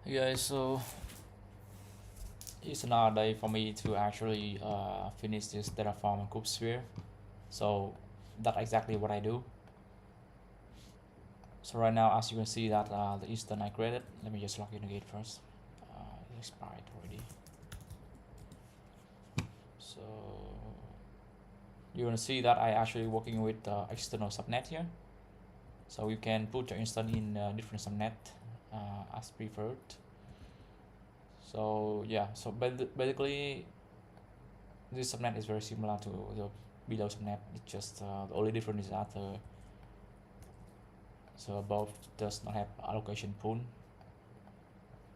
Yeah, so it's another day for me to actually finish this Terraform and Kubesphere. So that's exactly what I do. So right now, as you can see that the Eastern I created, let me just log in again first. It expired already. So you're gonna see that I actually working with external subnet here. So you can put your instance in different subnet as preferred. So yeah, so basically this subnet is very similar to the below subnet. It's just the only difference is that so above does not have allocation pool.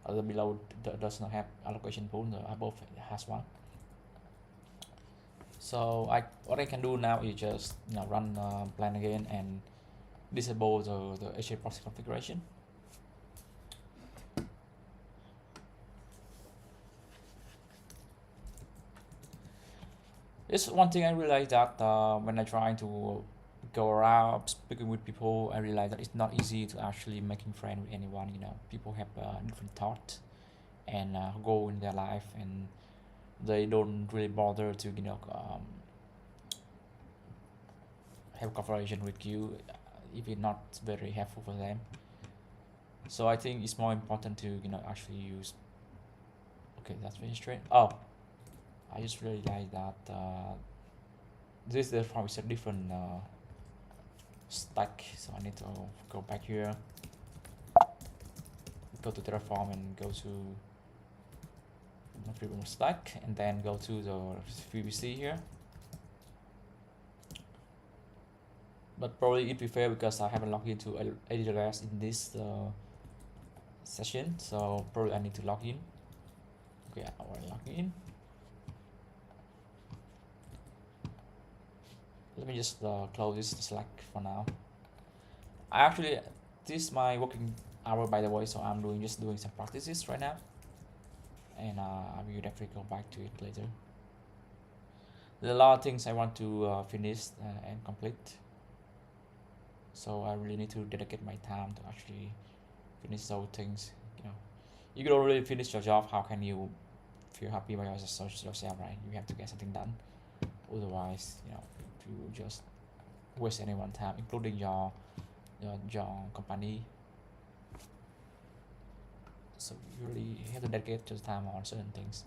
The below does not have allocation pool. The above has one. So what I can do now is just run plan again and disable the HA proxy configuration. It's one thing I realized that when I try to go around speaking with people, I realize that it's not easy to actually making friends with anyone. People have different thoughts and goal in their life, and they don't really bother to have conversation with you if it's not very helpful for them. So I think it's more important to actually use. Okay, that's very straight. Oh, I just realized that this therefore is a different stack, so I need to go back here, go to Terraform and go to freedom stack, and then go to the VPC here. But probably it will fail because I haven't logged into AWS in this session, so probably I need to log in. Okay, I will log in. Let me just close this Slack for now. This is my working hour, by the way, so I'm just doing some practices right now, and I will definitely go back to it later. There are a lot of things I want to finish and complete, so I really need to dedicate my time to actually finish those things. You can already finish your job. How can you feel happy by yourself, right? You have to get something done. Otherwise, if you just waste anyone's time, including your company. So you really have to dedicate your time on certain things.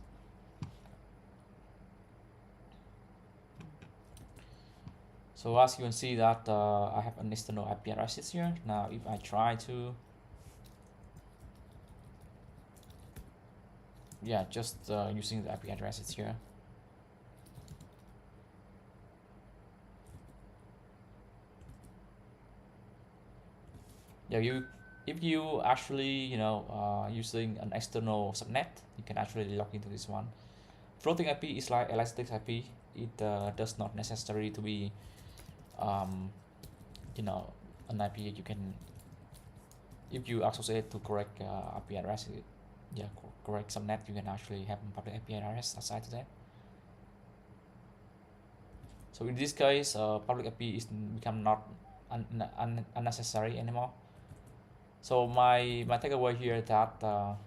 So as you can see that I have an external IP addresses here. Now if I try to just using the IP addresses here. If you actually using an external subnet, you can actually log into this one. Floating IP is like elastic IP. It does not necessarily to be an IP you can, if you associate to correct IP address, correct subnet, you can actually have a public IP address aside to that. So in this case, public IP is become not unnecessary anymore. So my takeaway here is that let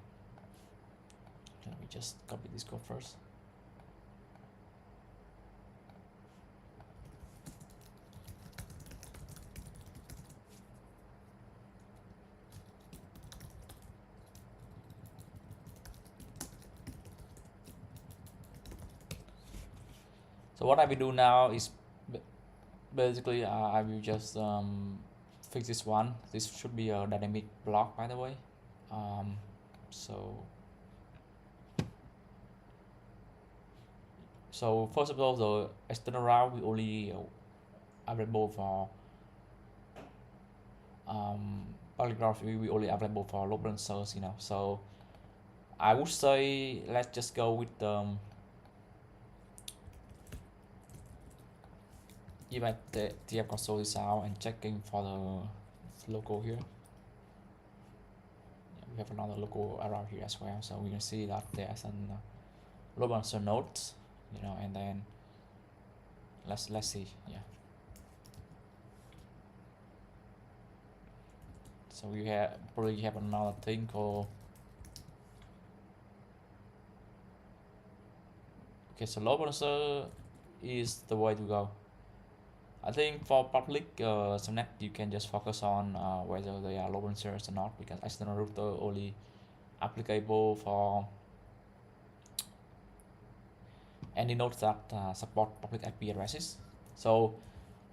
me just copy this code first. So what I will do now is basically I will just fix this one. This should be a dynamic block, by the way. So first of all, the external route will only available for public route will be only available for load balancers. So I would say let's just go with if I TF console is out and checking for the local here. We have another local around here as well, so we can see that there's an load balancer node, and then let's see. So we probably have another thing called Okay, so load balancer is the way to go. I think for public subnet you can just focus on whether they are load balancers or not, because external router only applicable for any nodes that support public IP addresses. So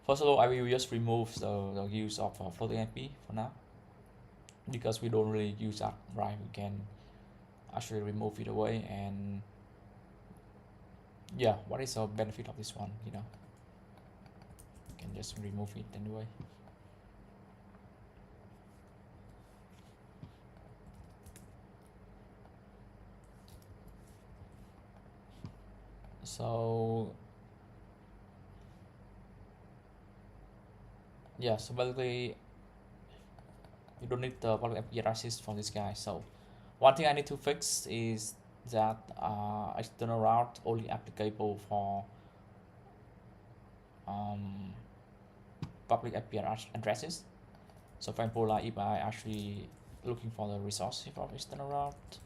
first of all, I will just remove the use of floating IP for now, because we don't really use that, right? We can actually remove it away. And yeah, what is the benefit of this one? You know, you can just remove it anyway. So yeah, so basically you don't need the public IP addresses for this guy. So one thing I need to fix is that external route only applicable for public IP addresses. So for example, like if I actually looking for the resource from external route,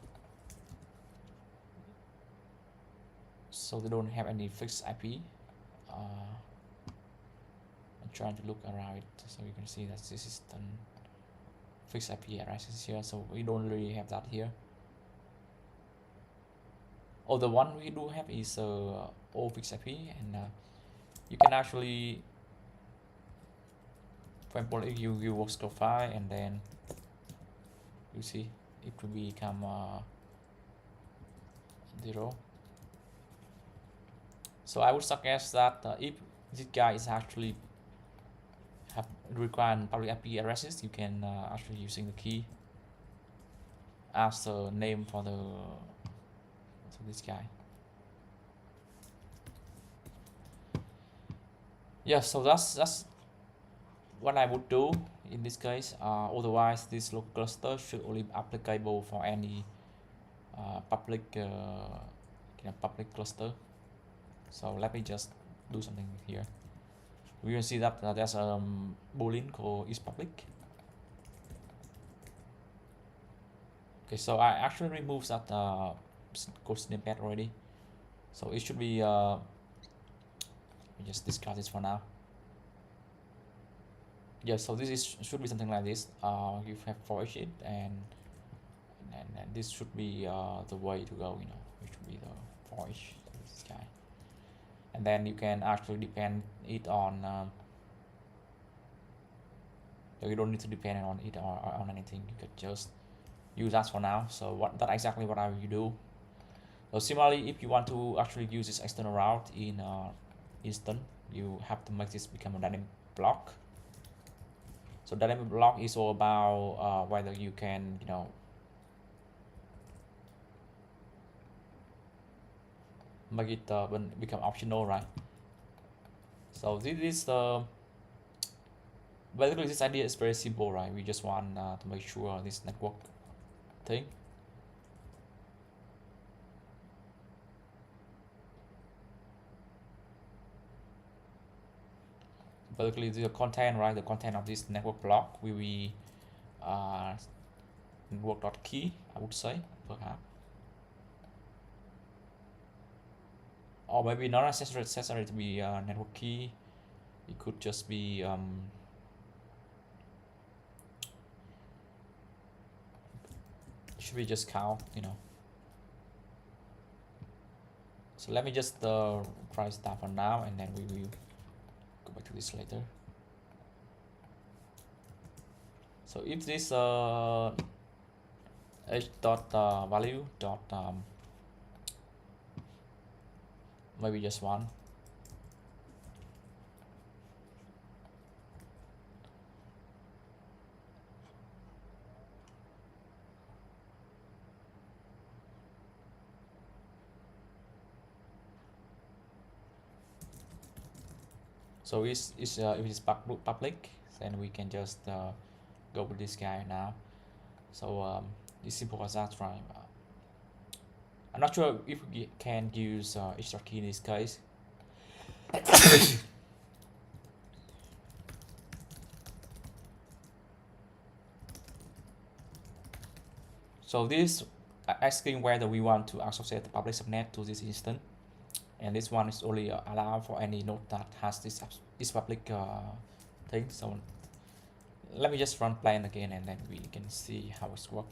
so they don't have any fixed IP. I'm trying to look around it, so you can see that this is the fixed IP addresses here. So we don't really have that here. Oh, the one we do have is all fixed IP, and you can actually, for example, if you use scope file and then you see it will become 0. So I would suggest that if this guy is actually require public IP addresses, you can actually using the key as the name for this guy. Yeah, so that's what I would do in this case. Otherwise, this local cluster should only be applicable for any public public cluster. So let me just do something here. We will see that there's a boolean called is public. Okay, so I actually removed that code snippet already, so it should be just discard this for now. Yeah, so this is should be something like this. You have for each it, and this should be the way to go. You know, it should be the for each this guy, and then you can actually depend it on. You don't need to depend on it or on anything. You could just use that for now. So that exactly what I will do. So similarly, if you want to actually use this external route in instance, you have to make this become a dynamic block. So dynamic block is all about whether you can, you know, make it become optional, right? So this is basically this idea is very simple, right? We just want to make sure this network thing. Basically the content, right? The content of this network block will be network.key, I would say, perhaps. Or maybe not necessarily to be network key. It could just be should be just count, you know. So let me just try stuff for now, and then we will go back to this later. So if this h dot value dot maybe just one. So if it's public, then we can just go with this guy now. So it's simple as that, right? I'm not sure if we can use extra key in this case. So this asking whether we want to associate the public subnet to this instance. and this one is only allowed for any node that has this public thing. So let me just run plan again, and then we can see how it's work.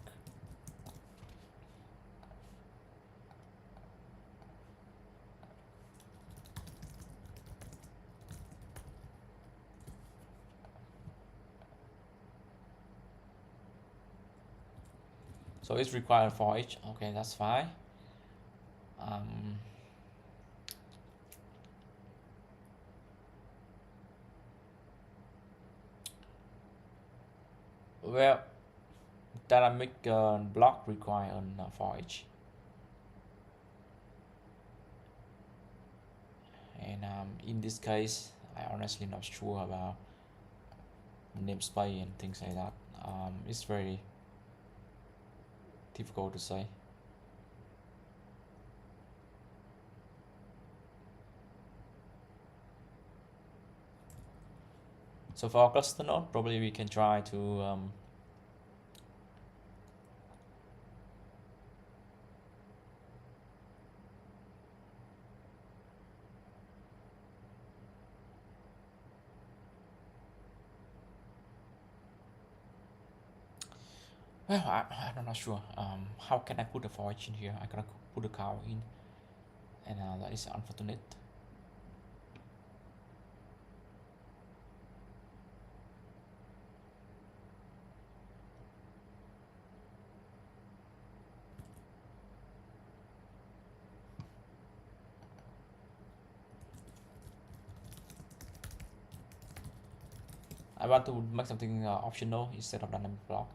So it's required for each. Okay, that's fine. Well, dynamic block require on for each, and in this case, I honestly not sure about namespace and things like that. It's very difficult to say. So for our cluster node, probably we can try to well, I'm not sure. How can I put a for each in here? I cannot put a cow in, and that is unfortunate. I want to make something optional instead of dynamic block.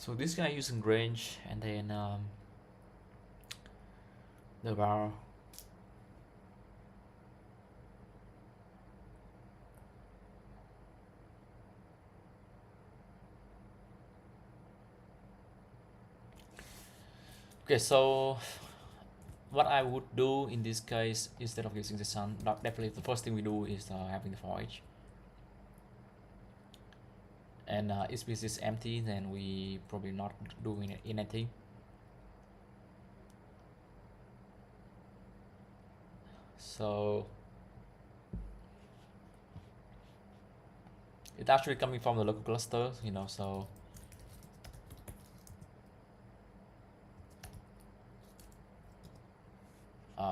So this guy using range, and then the var. Okay, so what I would do in this case, instead of using the sun, definitely the first thing we do is having the for each. And if this is empty, then we probably not doing anything. So it's actually coming from the local cluster, you know, so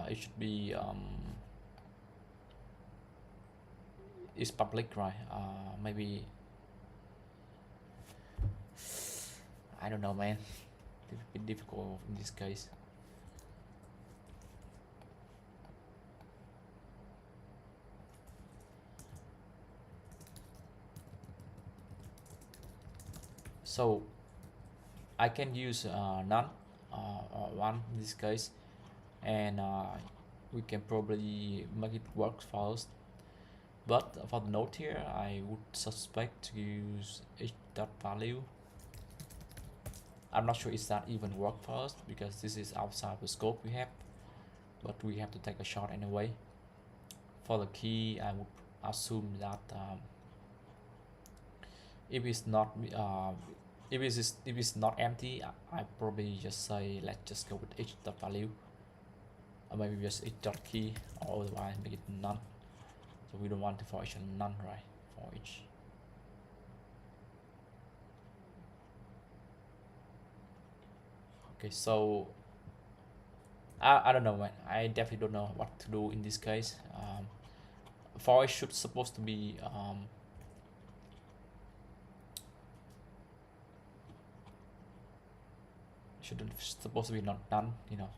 it should be it's public, right? Maybe I don't know, man. It's a bit difficult in this case. So I can use none or one in this case, and we can probably make it work first. But for the node here, I would suspect to use h.value. I'm not sure if that even work first, because this is outside the scope we have, but we have to take a shot anyway. For the key, I would assume that if it's not if it's not empty, I probably just say let's just go with h.value, or maybe just h.key, or otherwise make it none. So we don't want the for each and none, right? For each. Okay, so I don't know, man. I definitely don't know what to do in this case. For each should supposed to be supposed to be not done, you know.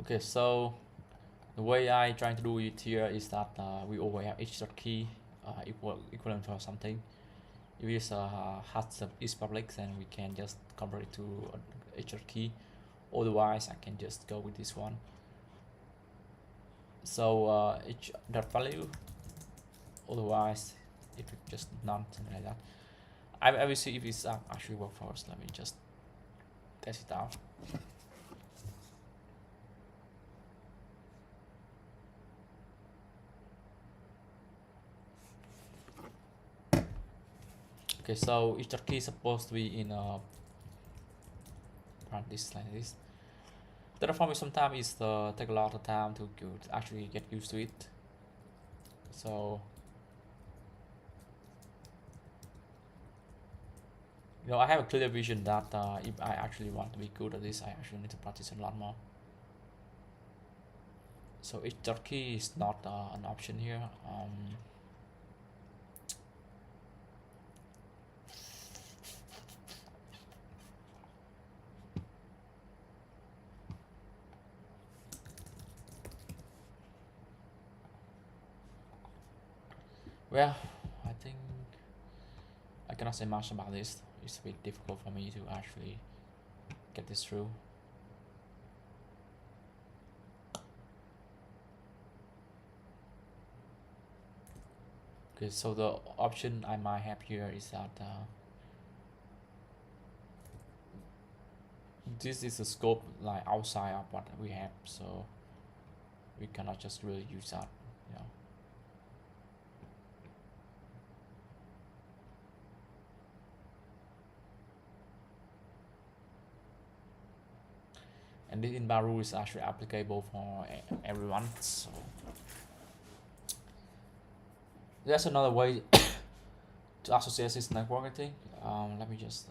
Okay, so the way I try to do it here is that we always have h dot key equivalent for something. If it's has is public, then we can just convert it to h dot key. Otherwise, I can just go with this one. So h dot value. Otherwise, if it just none, something like that. I will see if it's actually work for us. Let me just test it out. Okay, so each key is supposed to be in a parenthesis like this. Terraforming sometimes is take a lot of time to actually get used to it. So I have a clear vision that if I actually want to be good at this, I actually need to practice a lot more. So each key is not an option here. Well, I think I cannot say much about this. It's a bit difficult for me to actually get this through. Okay, so the option I might have here is that this is a scope like outside of what we have, so we cannot just really use that, you know. And this inbound rule is actually applicable for everyone, so there's another way to associate this networking. Let me just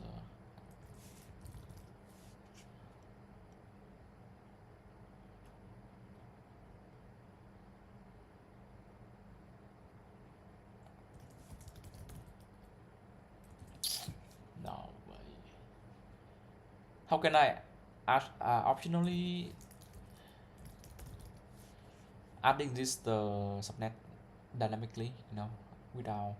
no way. How can I add optionally adding this the subnet dynamically, without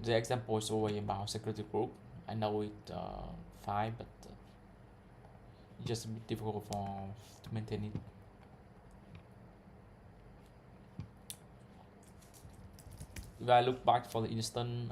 the example is always about security group. I know it fine, but it's just a bit difficult to maintain it. If I look back for the instant,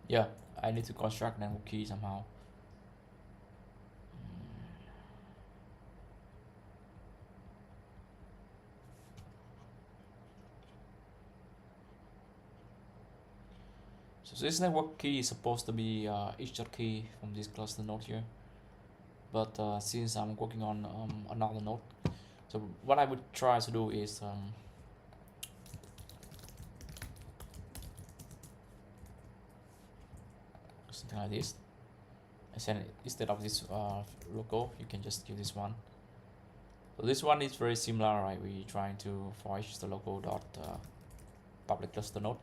Yeah, I need to construct network key somehow. So this network key is supposed to be each key from this cluster node here, but since I'm working on another node, so what I would try to do is something like this. And then instead of this logo, you can just use this one. So this one is very similar, right? We trying to forge the logo dot public cluster node.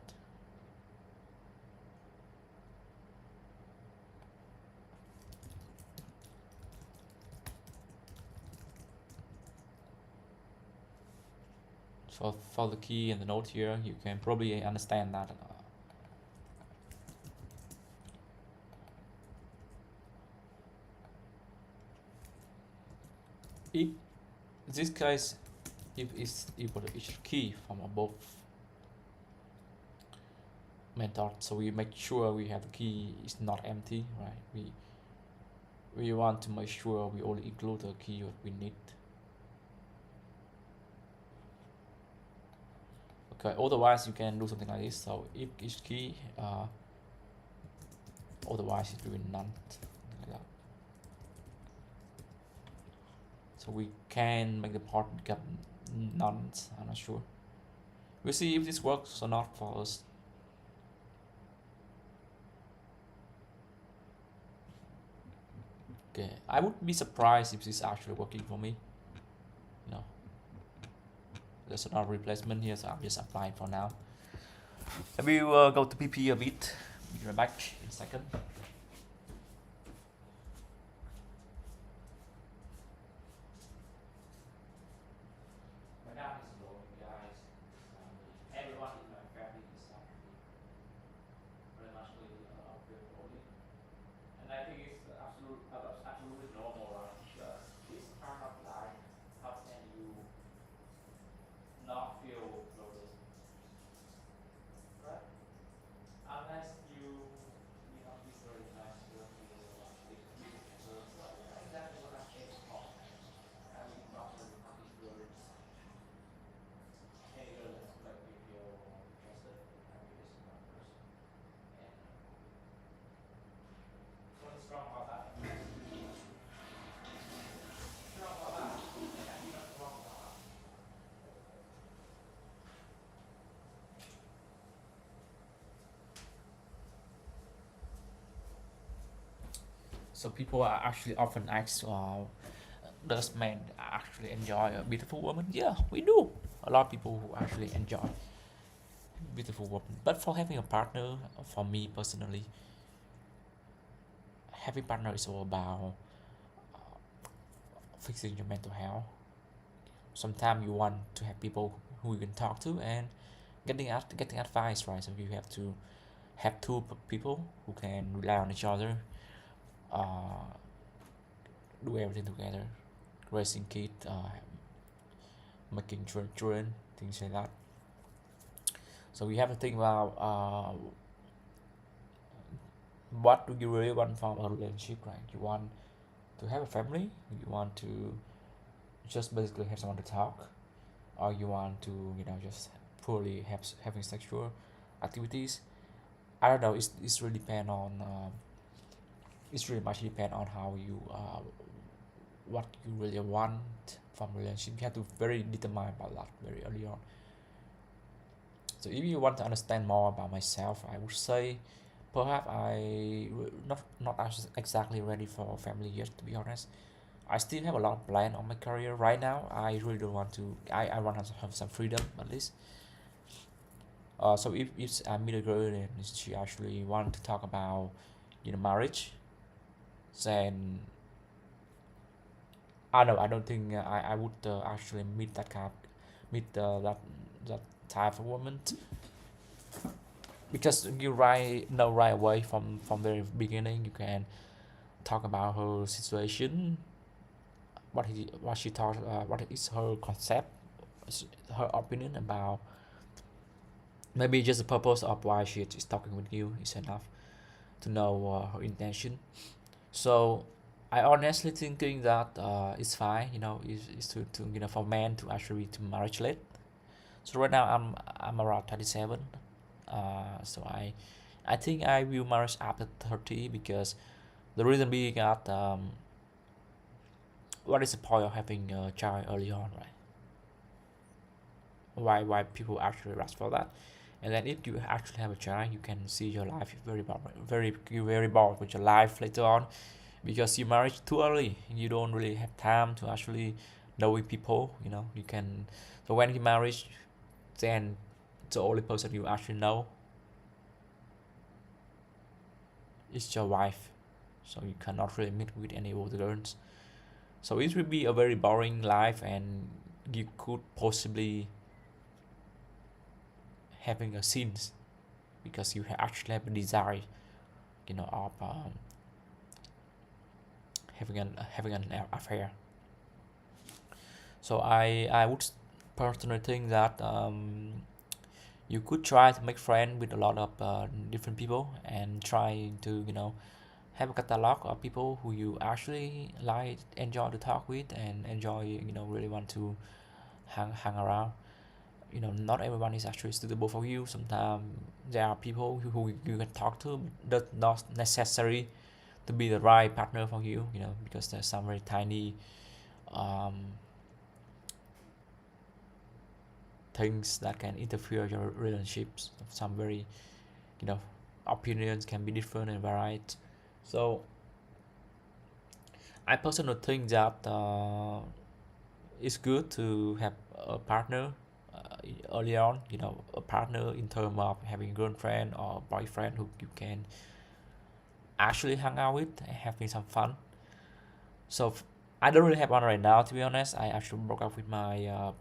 So for the key and the node here, you can probably understand that. If this case, if it's equal to each key from above method, so we make sure we have the key is not empty, right? We want to make sure we only include the key what we need. Okay, otherwise you can do something like this. So if each key, otherwise it will be none, like that. So we can make the part get none. I'm not sure. We'll see if this works or not for us. Okay, I would be surprised if this is actually working for me. You know, there's another replacement here, so I'm just applying for now. Let me go to PP a bit. Be right back in a second. My dad is alone, guys. Everyone in my family is actually very much very lonely, and I think it's absolutely normal, right? Because this kind of life, how can you not feel lonely, right? Unless you know this very nice girl who live together. So exactly what I'm aiming for. I mean, not really happy girls. Any girl that make me feel interested in having this one person. And what's strong about that? Strong about that? Actually, not wrong about that. So people are actually often ask, does men actually enjoy a beautiful woman? Yeah, we do. A lot of people who actually enjoy beautiful woman. But for having a partner, for me personally, having partner is all about fixing your mental health. Sometimes you want to have people who you can talk to and getting advice, right? So you have to have two people who can rely on each other, uh, do everything together, raising kids, making children, things like that. So we have to think about what do you really want from a relationship, right? You want to have a family, you want to just basically have someone to talk, or you want to just purely having sexual activities. I don't know. It's really depend on it's really much depend on how you what you really want from relationship. You have to very determine about that very early on. So if you want to understand more about myself, I would say perhaps not exactly ready for family yet, to be honest. I still have a lot of plan on my career right now. I really don't want to. I want to have some freedom at least. So if I meet a girl and she actually want to talk about marriage, then I don't think I would actually meet that type of woman, because you know right away from the beginning. You can talk about her situation, what she thought, what is her concept, her opinion about maybe just the purpose of why she is talking with you is enough. to know her intention. So I honestly thinking that it's fine, is to for men to actually to marriage late. So right now I'm around 37. So I think I will marry after 30 because the reason being that what is the point of having a child early on, right? Why people actually rush for that? And then if you actually have a child, you can see your life very bored, you're very bored with your life later on because you married too early. You don't really have time to actually know people. You can. So when you marry, then the only person you actually know is your wife. So you cannot really meet with any other girls. So it will be a very boring life, and you could possibly having a sins because you actually have a desire, of having an affair. So I would personally think that you could try to make friends with a lot of different people and try to have a catalog of people who you actually like enjoy to talk with and enjoy really want to hang around. Not everyone is actually suitable for you. Sometimes there are people who you can talk to, but not necessary to be the right partner for you, because there's some very tiny um, things that can interfere your relationships. Some very you know opinions can be different and varied. So I personally think that it's good to have a partner early on, a partner in terms of having a girlfriend or boyfriend who you can actually hang out with and having some fun. So I don't really have one right now, to be honest. I actually broke up with my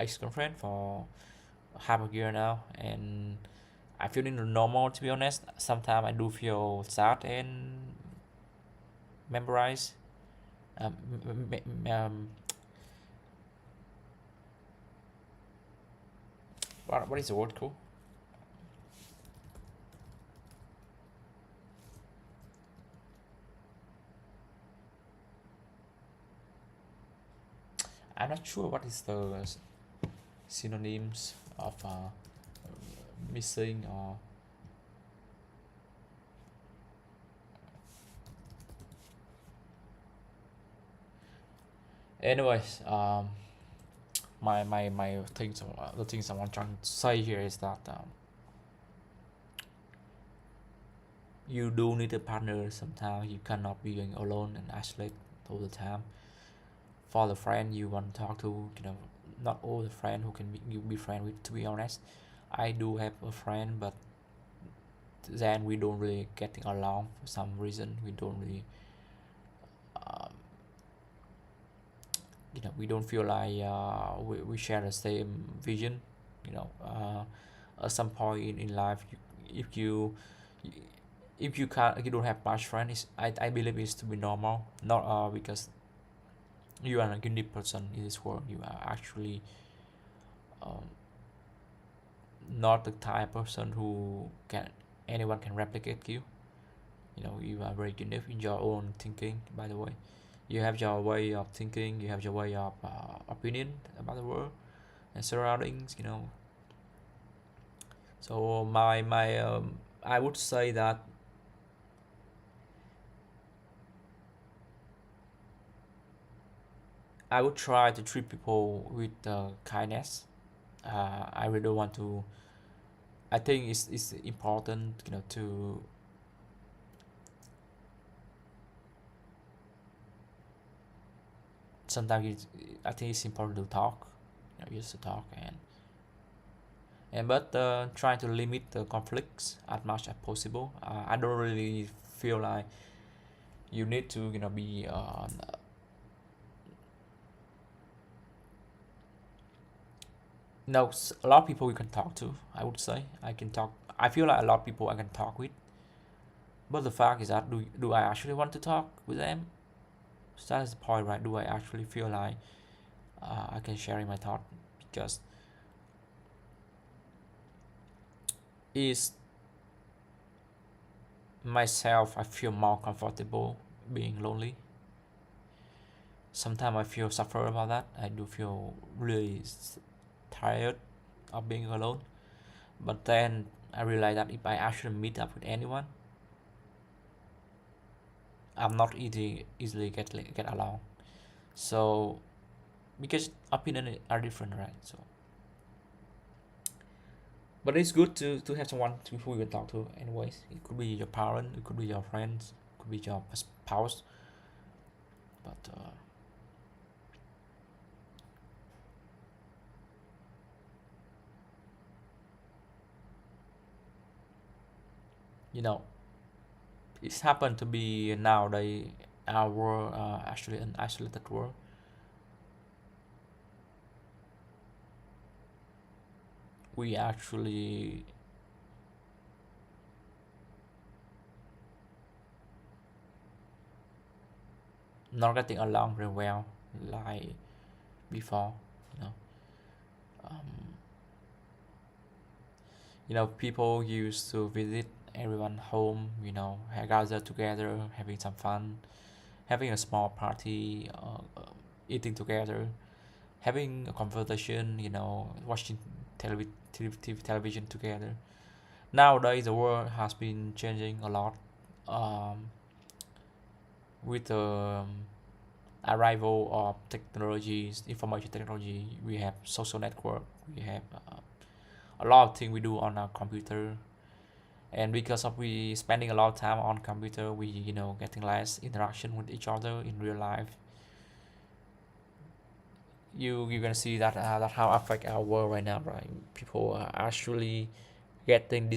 ex-girlfriend for half a year now, and I feel normal, to be honest. Sometimes I do feel sad and memorized. Um, what is the word called? I'm not sure what is the synonyms of missing or anyways. My things, the things I want to say here is that you do need a partner. Sometimes you cannot be going alone and isolate all the time. For the friend you want to talk to, not all the friend who can you be friend with, to be honest. I do have a friend, but then we don't really getting along for some reason. We don't really um, we don't feel like we share the same vision. At some point in life, if you if you can't you don't have much friends, I believe it's to be normal, not because you are a unique person in this world. You are actually um, not the type of person who can anyone can replicate you. You are very unique in your own thinking, by the way. You have your way of thinking, you have your way of opinion about the world and surroundings. So my I would say that I would try to treat people with kindness. I really don't want to. I think it's important, to sometimes I think it's important to talk, just to talk and but trying to limit the conflicts as much as possible. I don't really feel like you need to be no, a lot of people you can talk to. I would say I can talk. I feel like a lot of people I can talk with, but the fact is that do I actually want to talk with them? So that is the point, right? Do I actually feel like I can share my thought? Because is myself, I feel more comfortable being lonely. Sometimes I feel suffer about that. I do feel really tired of being alone. But then I realize that if I actually meet up with anyone, I'm not easily get along. So because opinions are different, right? So, but it's good to have someone who you can talk to. Anyways, it could be your parent, it could be your friends, it could be your spouse. But you know, it's happened to be nowadays our world actually an isolated world. We actually not getting along very well like before. You know, um, people used to visit everyone home. Gather together, having some fun, having a small party, eating together, having a conversation. Watching television together. Nowadays, the world has been changing a lot. Um, with the arrival of technologies, information technology, we have social network, we have a lot of things we do on our computer, and because of we spending a lot of time on computer, we getting less interaction with each other in real life. You're gonna see that how affect our world right now, right? People are actually getting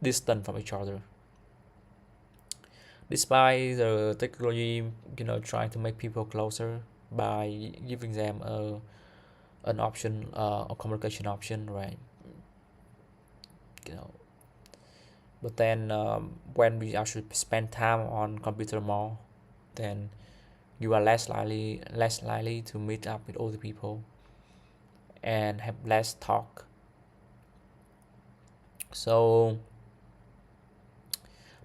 distant from each other, despite the technology trying to make people closer by giving them an option, a communication option, right? you know but then when we actually spend time on computer more, then you are less likely to meet up with other people and have less talk. So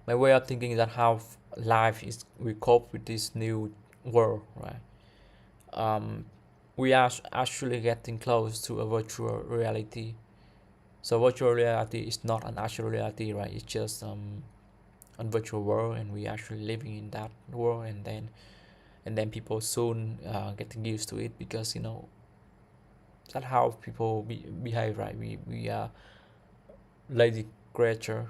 my way of thinking is that how life is we cope with this new world, right? um, we are actually getting close to a virtual reality. So virtual reality is not an actual reality, right? It's just a virtual world, and we actually living in that world, and then people soon getting used to it, because that's how people behave, right? We are lazy creature.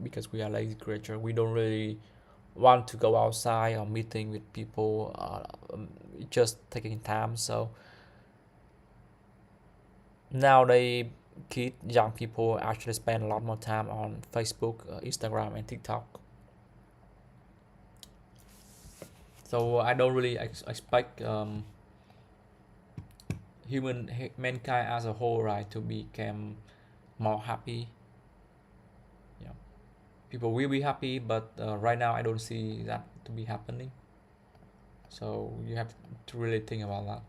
Because we are lazy creature, we don't really want to go outside or meeting with people, just taking time. So nowadays, young people actually spend a lot more time on Facebook, Instagram, and TikTok. So I don't really expect mankind as a whole, right, to become more happy. You know, People will be happy, but right now I don't see that to be happening. So you have to really think about that.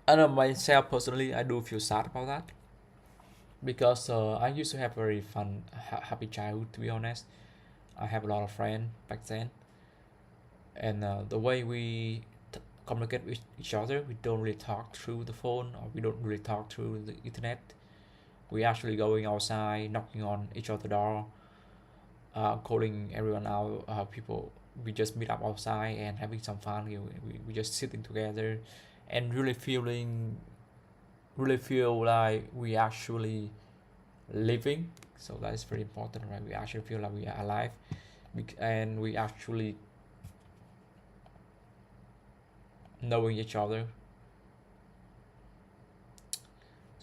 I know myself personally, I do feel sad about that, because I used to have very fun, happy childhood. To be honest, I have a lot of friends back then, and the way we communicate with each other, we don't really talk through the phone, or we don't really talk through the internet. We actually going outside, knocking on each other's door, calling everyone out. People, we just meet up outside and having some fun. We just sitting together, and really feel like we actually living. So that is very important, right? We actually feel like we are alive, and we actually knowing each other.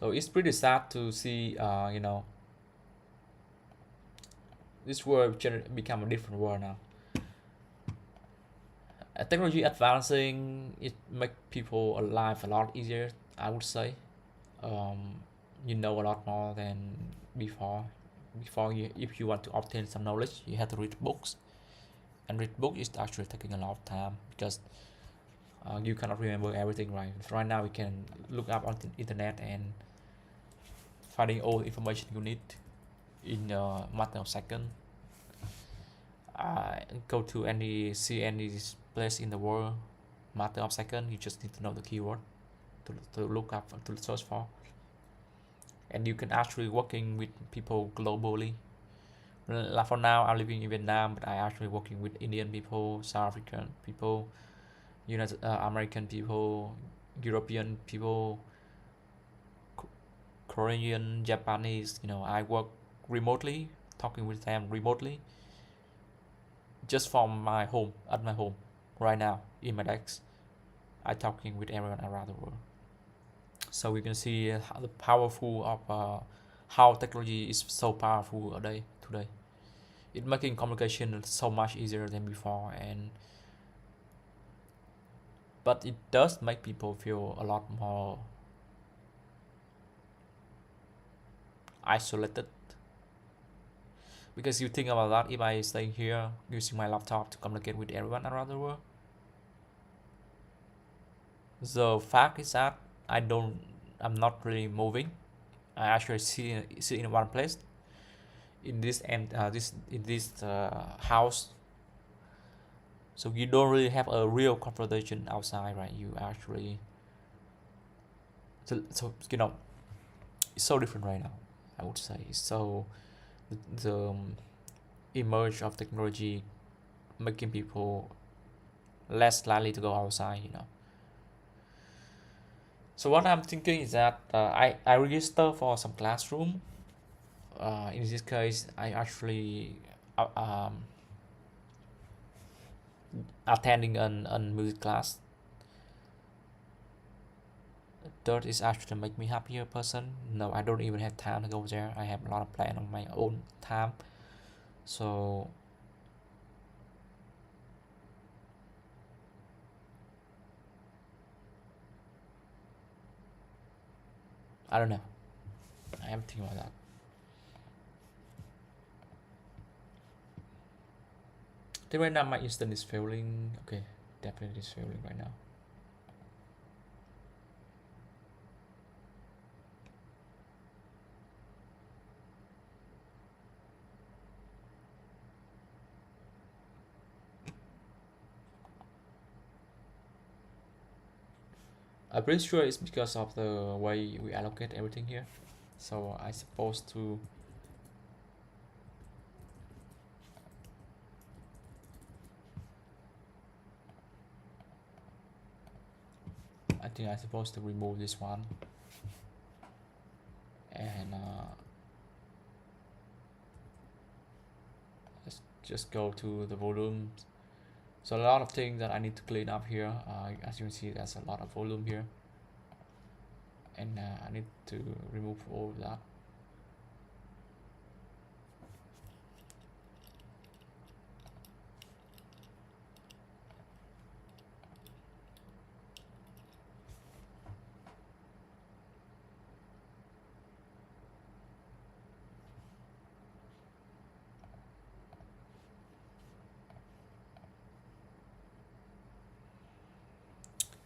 So it's pretty sad to see, this world become a different world now. Technology advancing, it make people alive a lot easier, I would say. um, a lot more than before. before you, if you want to obtain some knowledge, you have to read books, and read book is actually taking a lot of time because you cannot remember everything, right? Right now you can look up on the internet and finding all information you need in a matter of second. Go to see any place in the world, matter of second. You just need to know the keyword to look up, to search for, and you can actually working with people globally. Like for now, I'm living in Vietnam, but I actually working with Indian people, South African people, United American people, European people, Korean, Japanese. I work remotely, talking with them remotely, just from my home, at my home, right now in my desk. I talking with everyone around the world. So we can see the powerful of how technology is so powerful today. It making communication so much easier than before, and but it does make people feel a lot more isolated. Because you think about that, if I stay here using my laptop to communicate with everyone around the world, the fact is that I'm not really moving. I actually sit in one place in this house. So you don't really have a real confrontation outside, right? You actually, so it's so different right now. I would say so. The emerge of technology making people less likely to go outside. So what I'm thinking is that I register for some classroom. In this case, I actually attending an music class. That is actually make me happier person. No, I don't even have time to go there. I have a lot of plan on my own time. So I don't know. I am thinking about that. I think right now my instant is failing. Okay, definitely is failing right now. I'm pretty sure it's because of the way we allocate everything here. So I supposed to. I think I'm supposed to remove this one and let's just go to the volume. So a lot of things that I need to clean up here. As you can see, there's a lot of volume here, and I need to remove all of that.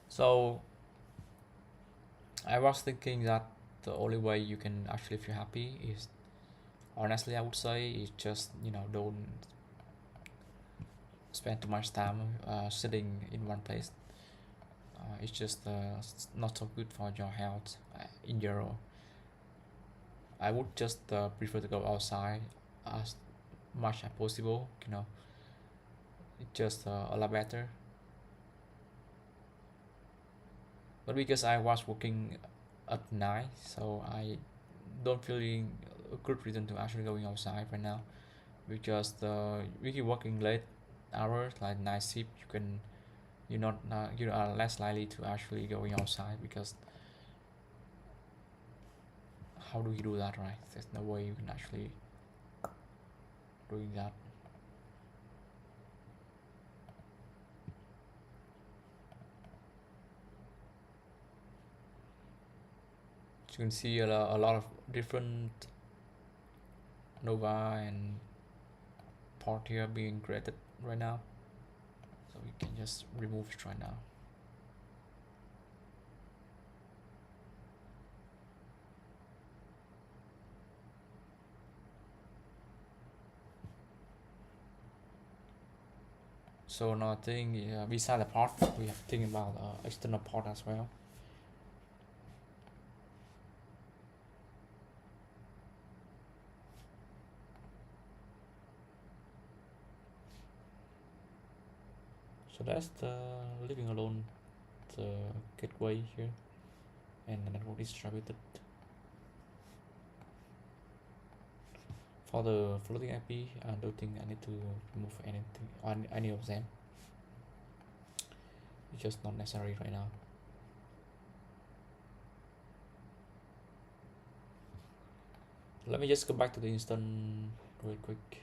So I was thinking that the only way you can actually feel happy is, honestly, I would say, is just don't spend too much time sitting in one place. It's just not so good for your health in general. I would just prefer to go outside as much as possible. It's just a lot better. But because I was working at night, so I don't feeling a good reason to actually going outside right now. Because we keep working late hours like night shift, you are less likely to actually going outside, because how do you do that, right? There's no way you can actually doing that. You can see a lot of different Nova and part here being created right now, so we can just remove it right now. So another thing, beside the part, we have to think about external part as well. So that's the living alone, the gateway here, and the network distributed. For the floating IP, I don't think I need to remove anything on any of them. It's just not necessary right now. Let me just go back to the instance real quick.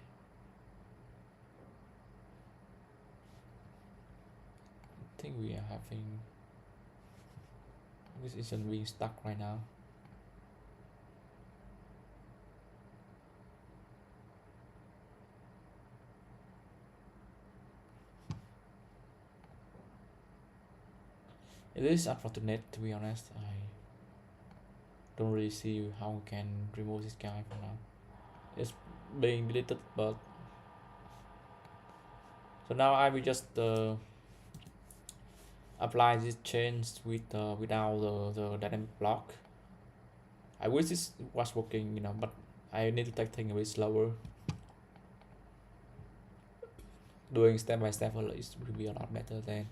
I think we are having this instance being stuck right now. It is unfortunate, to be honest. I don't really see how we can remove this guy for now. It's being deleted, but so now I will just apply this change with without the dynamic block. I wish this was working, but I need to take things a bit slower. Doing step by step will be a lot better than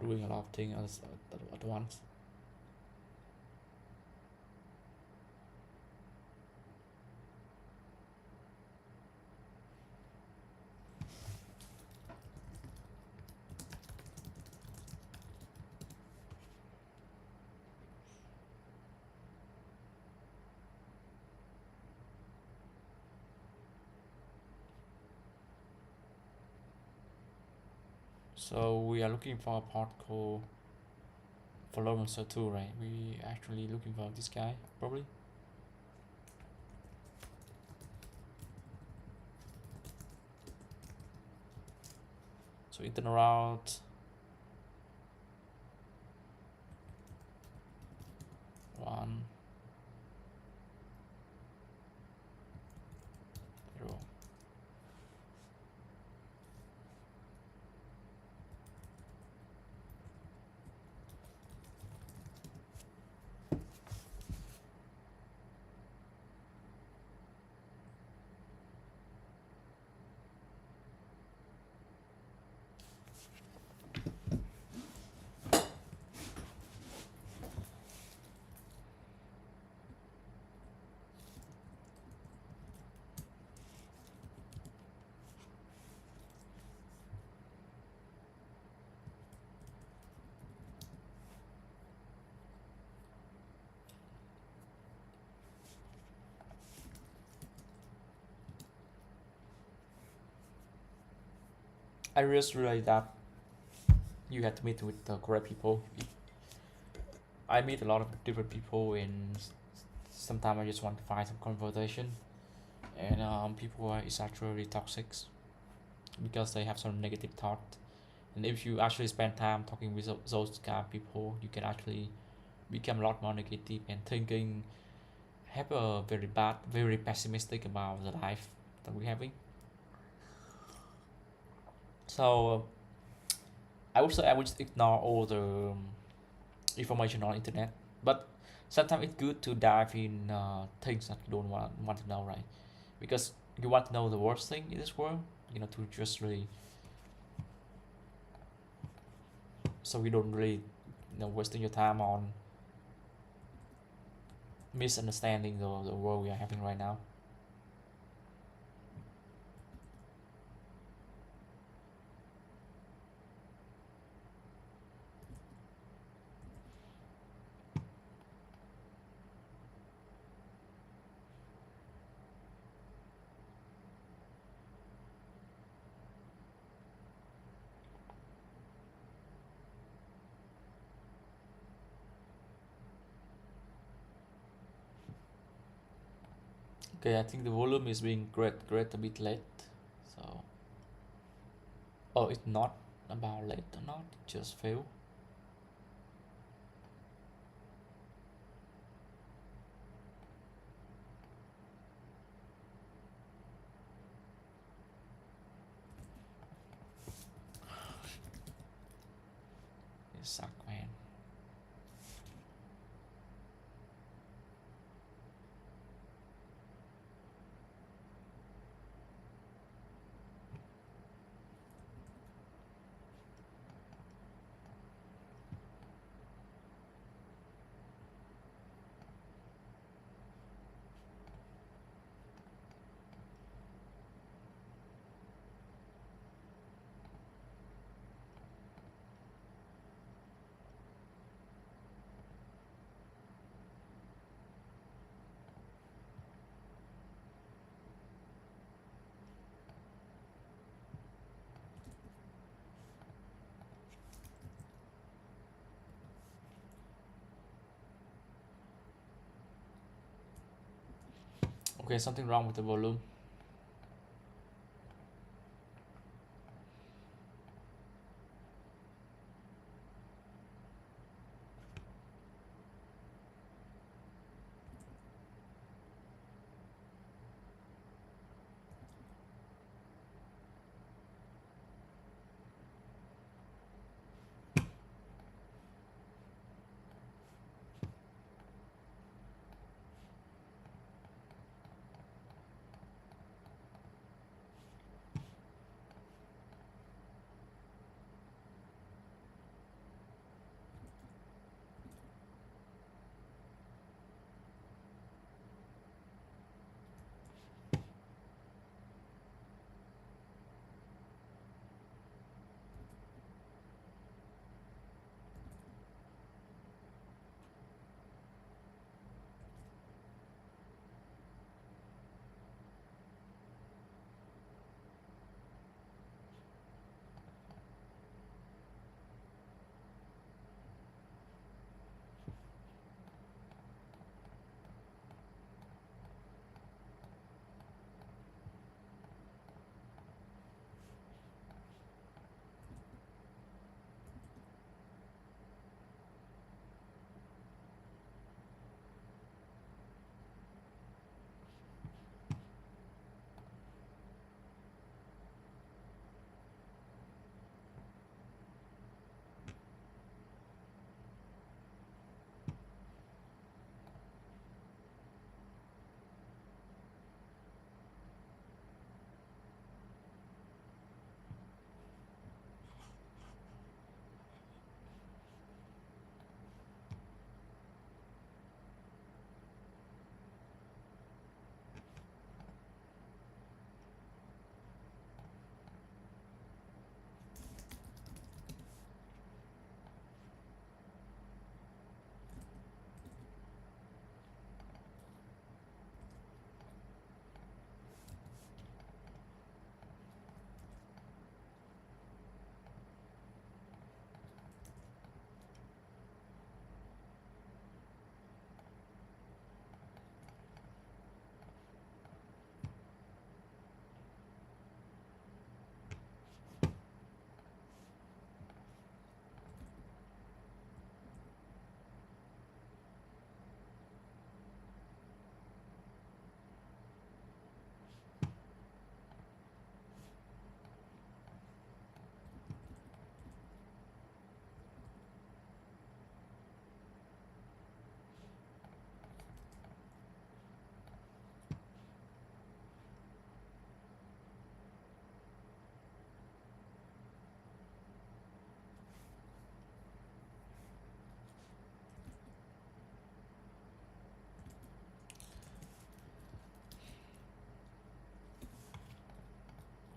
doing a lot of things at once. So we are looking for a part called for monster 2, right? We actually looking for this guy probably. So internal route 1 0. I just realized that you had to meet with the correct people. I meet a lot of different people, and sometimes I just want to find some conversation, and people is actually toxic because they have some negative thought. And if you actually spend time talking with those kind of people, you can actually become a lot more negative and thinking, have a very bad, very pessimistic about the life that we're having. So I would say I would just ignore all the information on internet, but sometimes it's good to dive in things that you don't want to know, right? Because you want to know the worst thing in this world, to just really, so you don't really, wasting your time on misunderstanding the world we are having right now. Okay, I think the volume is being great a bit late. So, oh, it's not about late or not, it just failed. It suck, man. Okay, something wrong with the volume.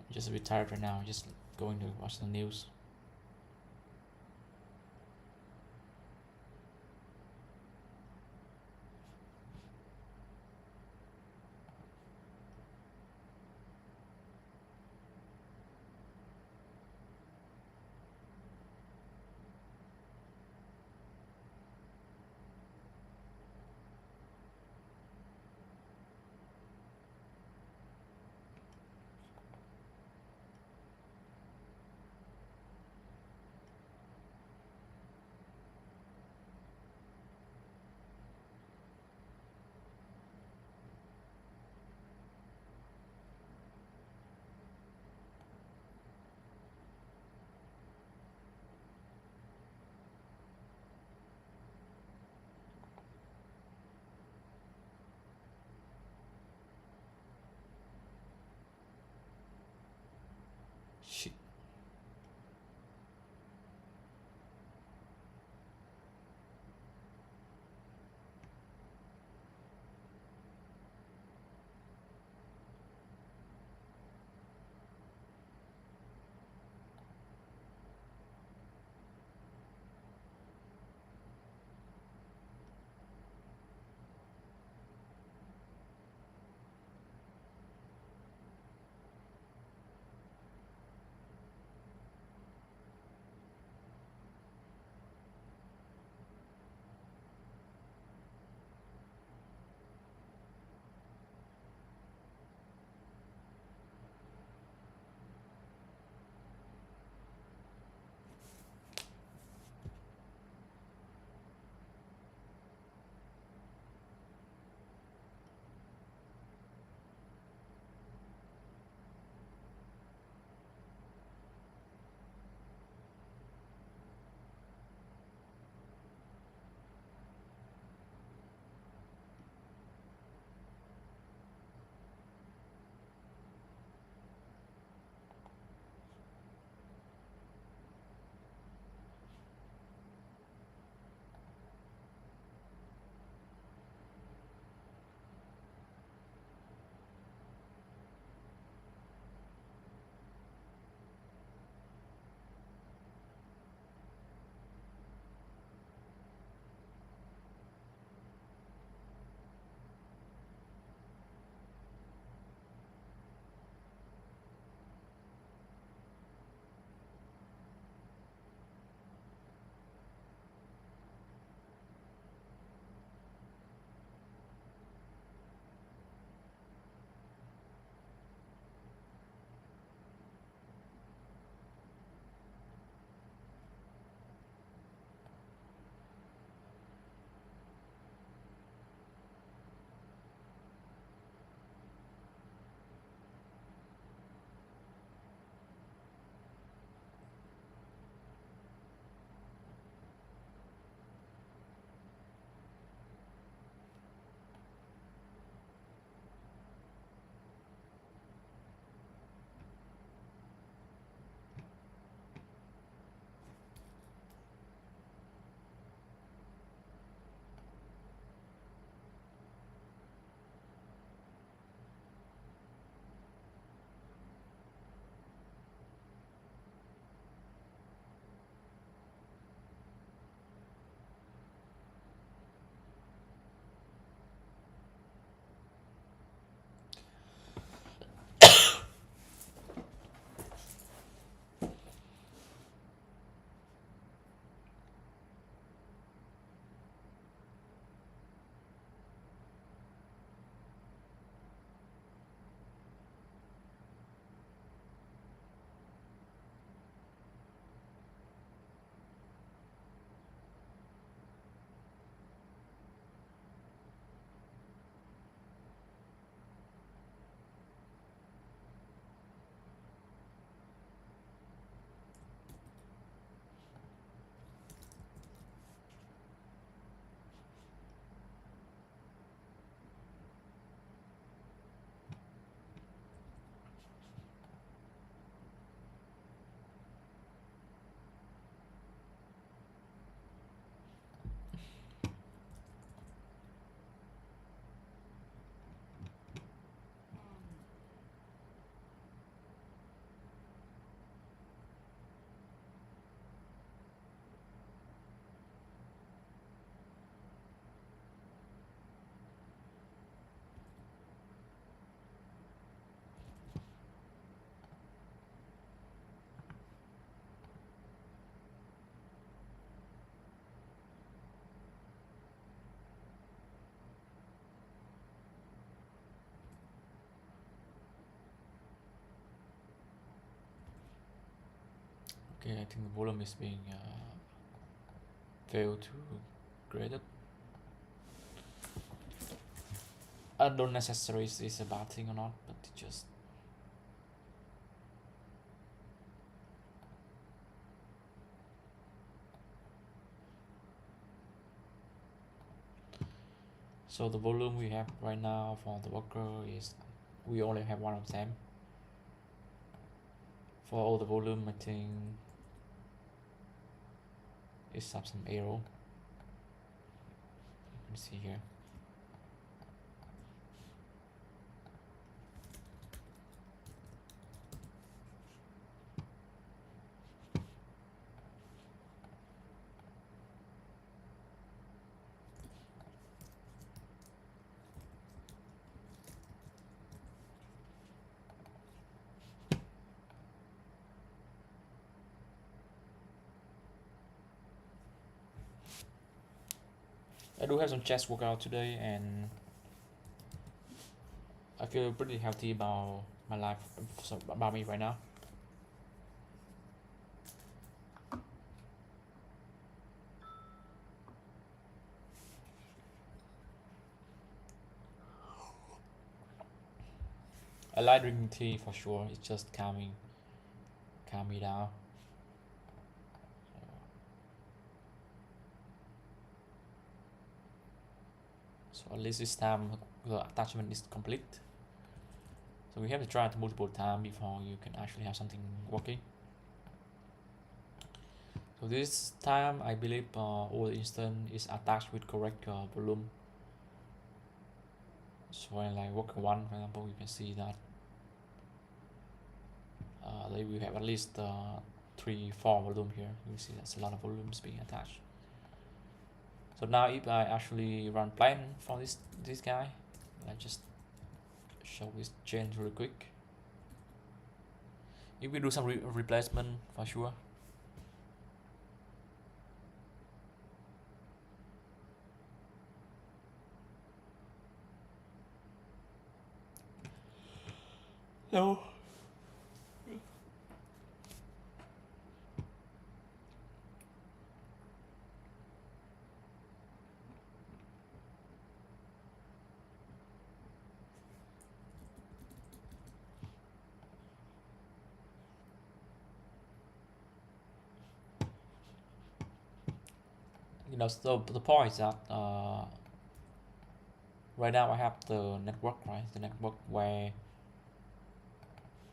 I'm just a bit tired right now, just going to watch the news. Okay, I think the volume is being failed to create. I don't necessarily is a bad thing or not, but it just so the volume we have right now for the worker is we only have one of them. For all the volume, I think it's some arrow. You can see here. I do have some chest workout today, and I feel pretty healthy about my life, so about me right now. I like drinking tea for sure. It's just calm me down. So at least this time the attachment is complete. So we have to try it multiple times before you can actually have something working. So this time I believe all instance is attached with correct volume. So when like worker 1 for example, you can see that they will have at least 3-4 volume here. You see that's a lot of volumes being attached. So now if I actually run plan for this guy, I just show this change really quick. If we do some replacement for sure. No. So the point is that right now I have the network, right? The network where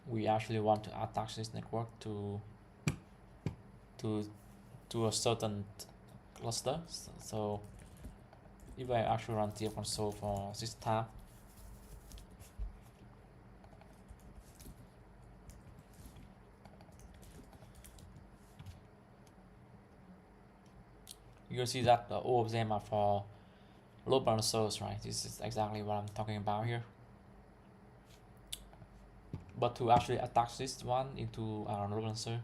we actually want to attach this network to a certain cluster. So if I actually run TF console for this tab, you can see that all of them are for load balancers, right? This is exactly what I'm talking about here. But to actually attach this one into our load balancer,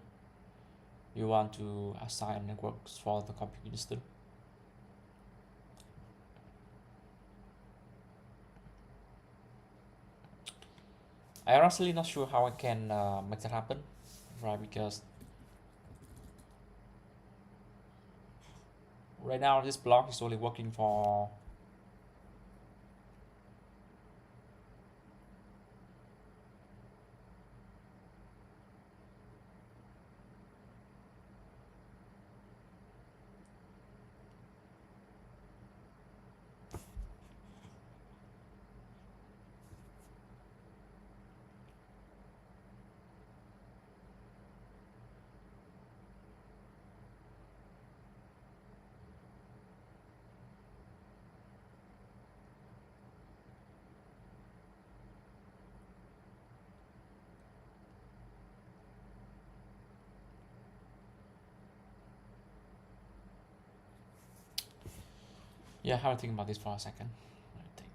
you want to assign networks for the compute instance. I'm honestly not sure how I can make that happen, right? Because right now this block is only working for yeah, I have to think about this for a second. I think.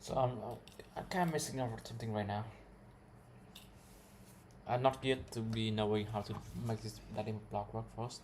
So I'm kind of missing out on something right now. I'm not yet to be knowing how to make this that image block work first.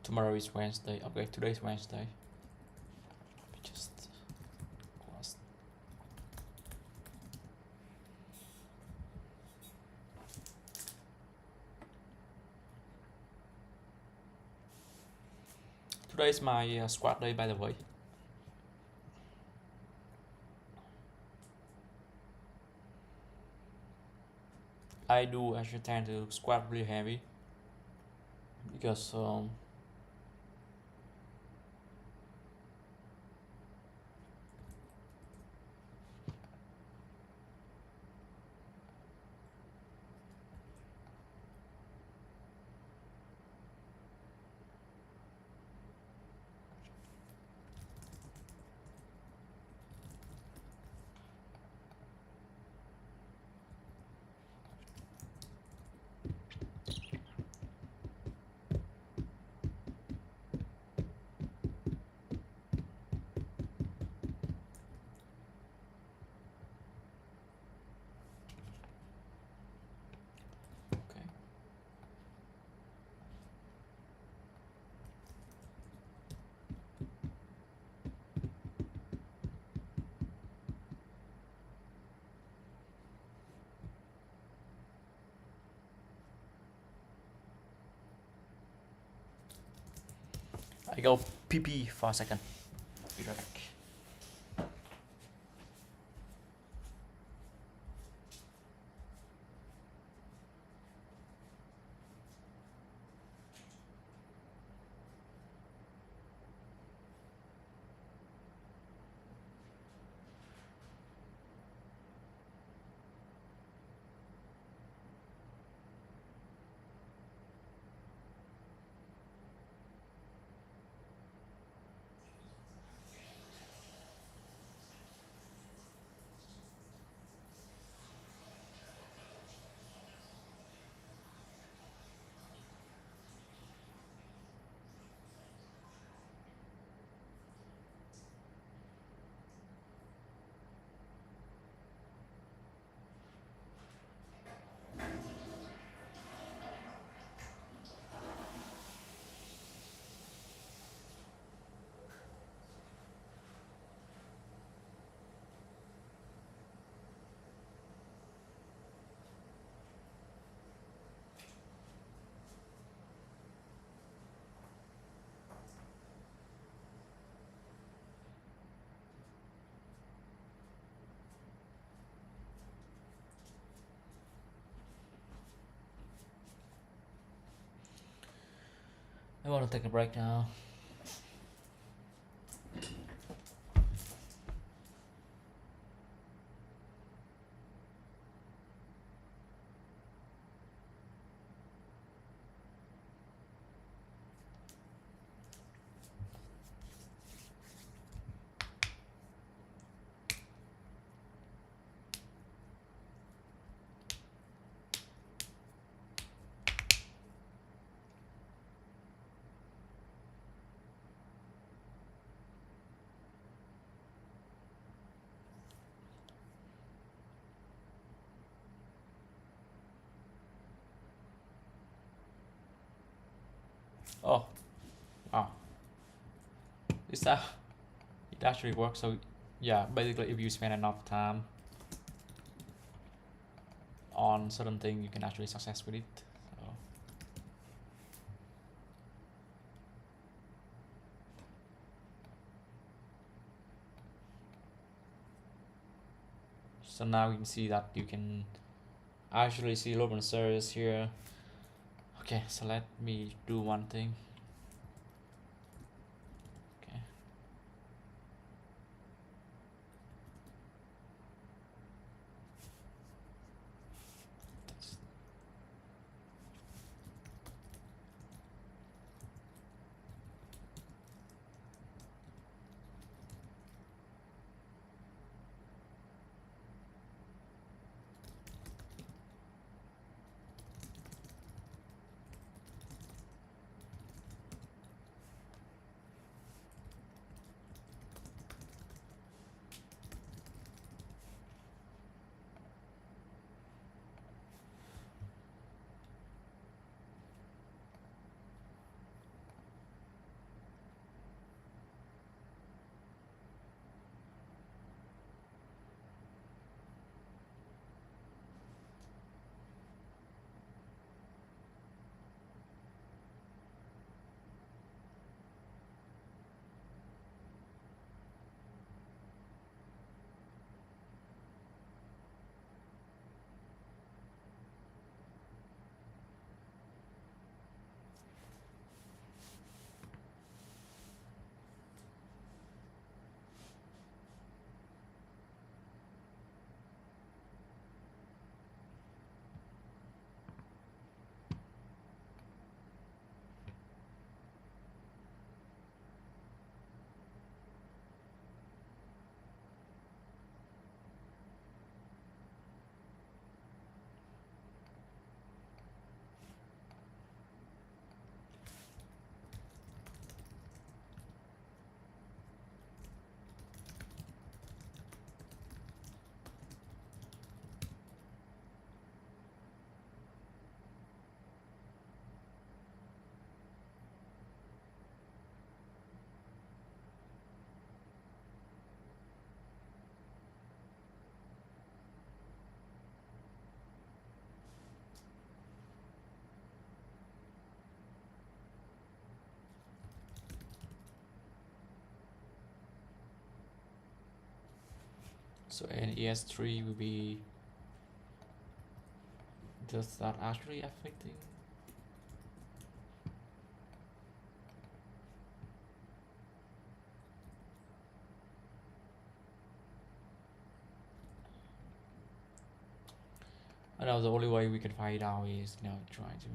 Tomorrow is Wednesday. Okay, today is Wednesday. Let me just close. Today is my squad day, by the way. I do actually tend to squat really heavy because I go PP for a second. Be right back. I want to take a break now. Oh, wow. It's it actually works. So yeah, basically if you spend enough time on certain thing, you can actually success with it. So now you can see that you can actually see load balancers here. Okay, so let me do one thing. Okay. So an ES3 will be, does that actually affecting? I know the only way we can find out is, you know, try to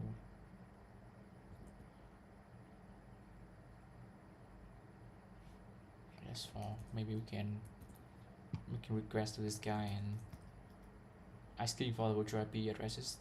yes, for maybe we can request to this guy and asking for the virtual IP addresses.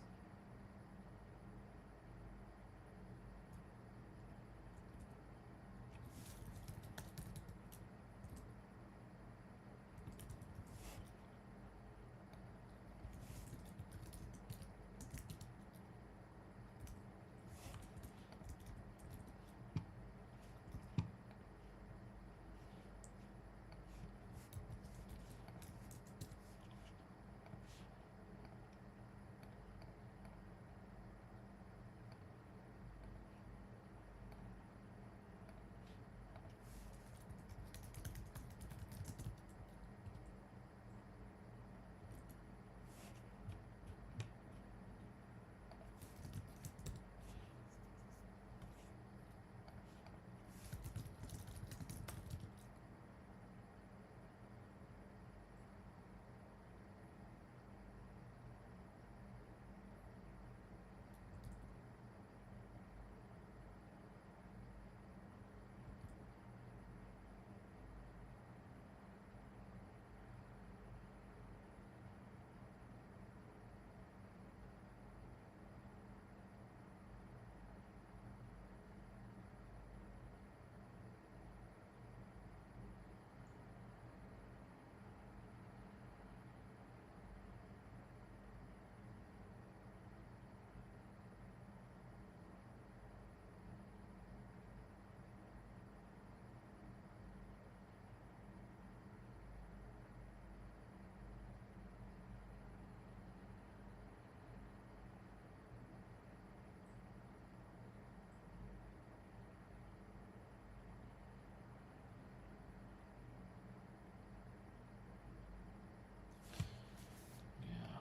Yeah.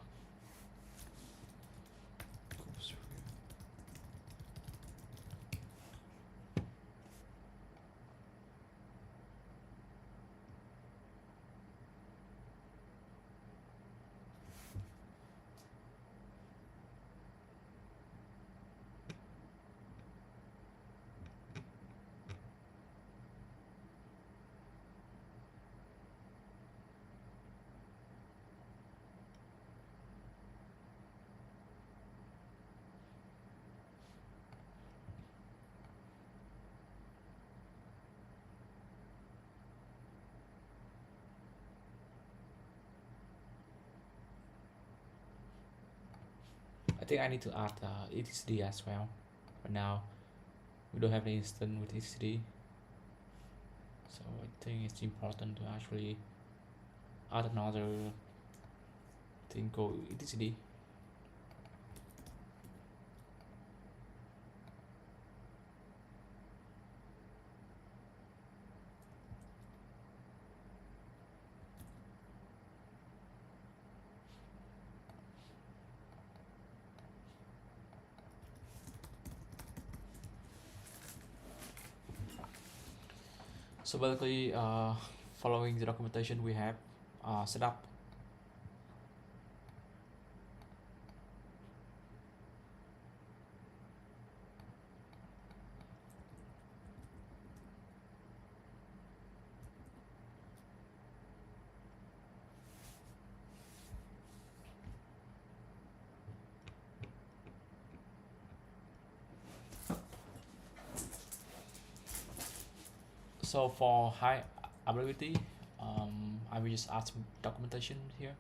Kubesphere. I think I need to add etcd as well. But now we don't have an instance with etcd, so I think it's important to actually add another thing called etcd. So basically, following the documentation we have set up. So for high availability, I will just add some documentation here.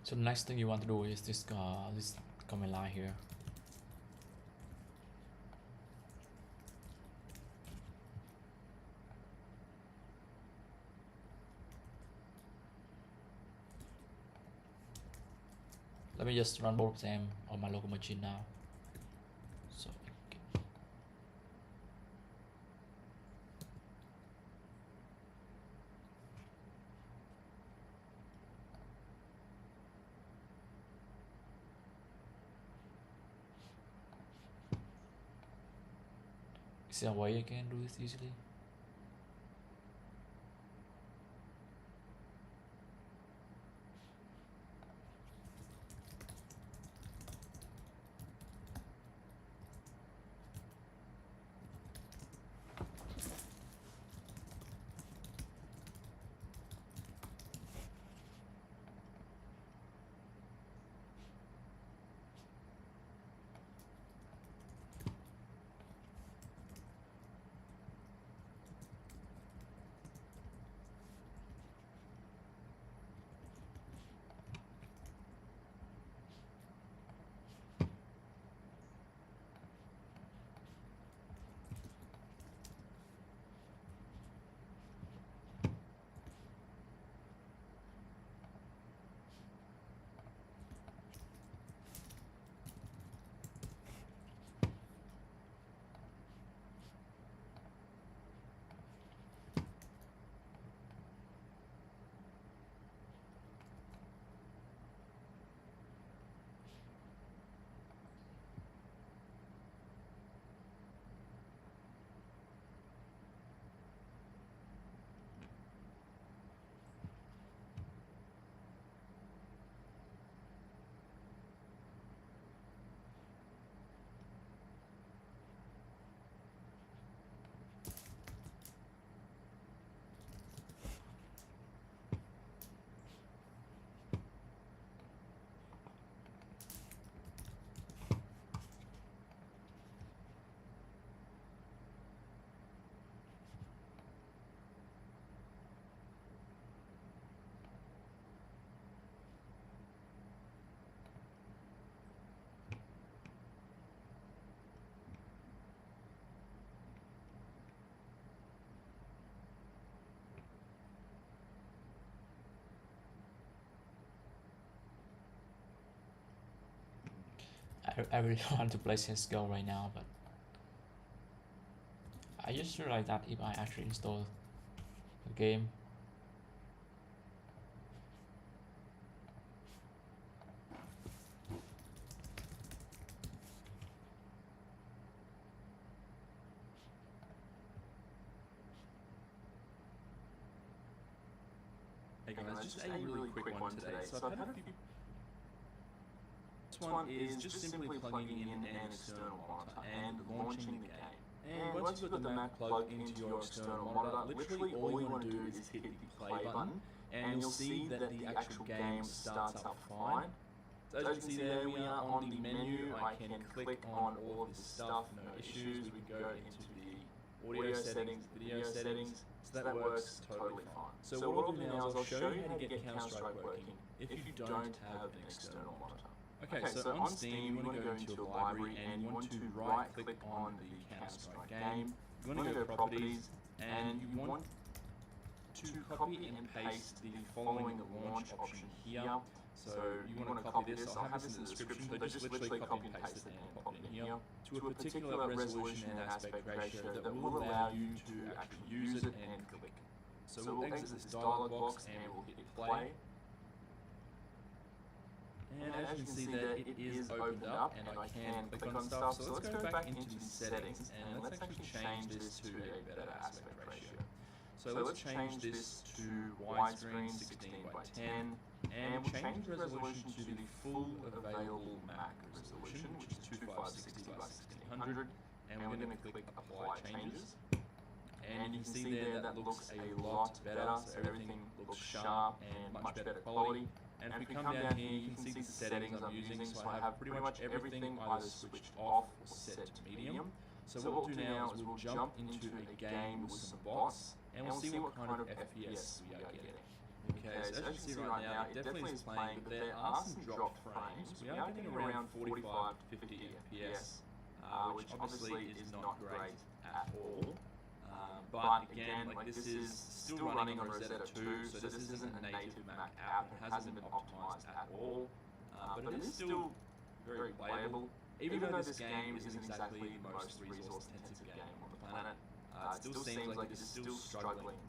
So the next thing you want to do is this command line here. me just run both of them on my local machine now. So okay. Is there a way I can do this easily? I really want to play CSGO right now, but I just realized that if I actually install the game, Hey guys, just a really quick one today. So I've had a few. This one is just simply plugging in an external monitor and launching the game. And once you've got the Mac plugged into your external monitor, literally all you want to do is hit the play button, and you'll see that the actual game starts up fine. So as you can see there, we are on the menu. I can click on all of this stuff, no issues. We can go into the audio settings, video settings, so that works totally fine. So what I'll do now is I'll show you how to get Counter-Strike working if you don't have an external monitor. Okay, so on Steam, you want to go into your library and you want to right-click on the Counter-Strike game. You want to go to Properties, and you want to copy and paste the following launch option here. So you want to copy this. I'll have this in the description, but just literally copy and paste it and pop it in here to a particular resolution and aspect ratio that will allow you to actually use it and click. So we'll exit this dialog box and we'll hit play. And as you can see that it is opened up and I can click on stuff. So let's go back into the settings and let's actually change this to a better aspect ratio. So let's change this to widescreen 16 by 10 and we'll change the resolution to the full available Mac resolution, which is 2560 by 1600, and we're going to click apply changes. And you can see there that looks a lot better, so everything looks sharp and much better quality. And if we come down here, you can see the settings I'm using, so I have pretty much everything either switched off or set to medium. So what we'll do now is we'll jump into a game with some bots, and we'll see what kind of FPS we are getting. Okay, so as you can see right now, it definitely is playing, but there are some dropped frames. We are getting around 45 to 50 FPS, which obviously is not great at all. But again, like this is still running on Rosetta 2, so this isn't a native Mac app. It hasn't been optimized at all. but it is still very playable. Even though this game isn't exactly the most resource-intensive game on the planet, it still seems like it is still struggling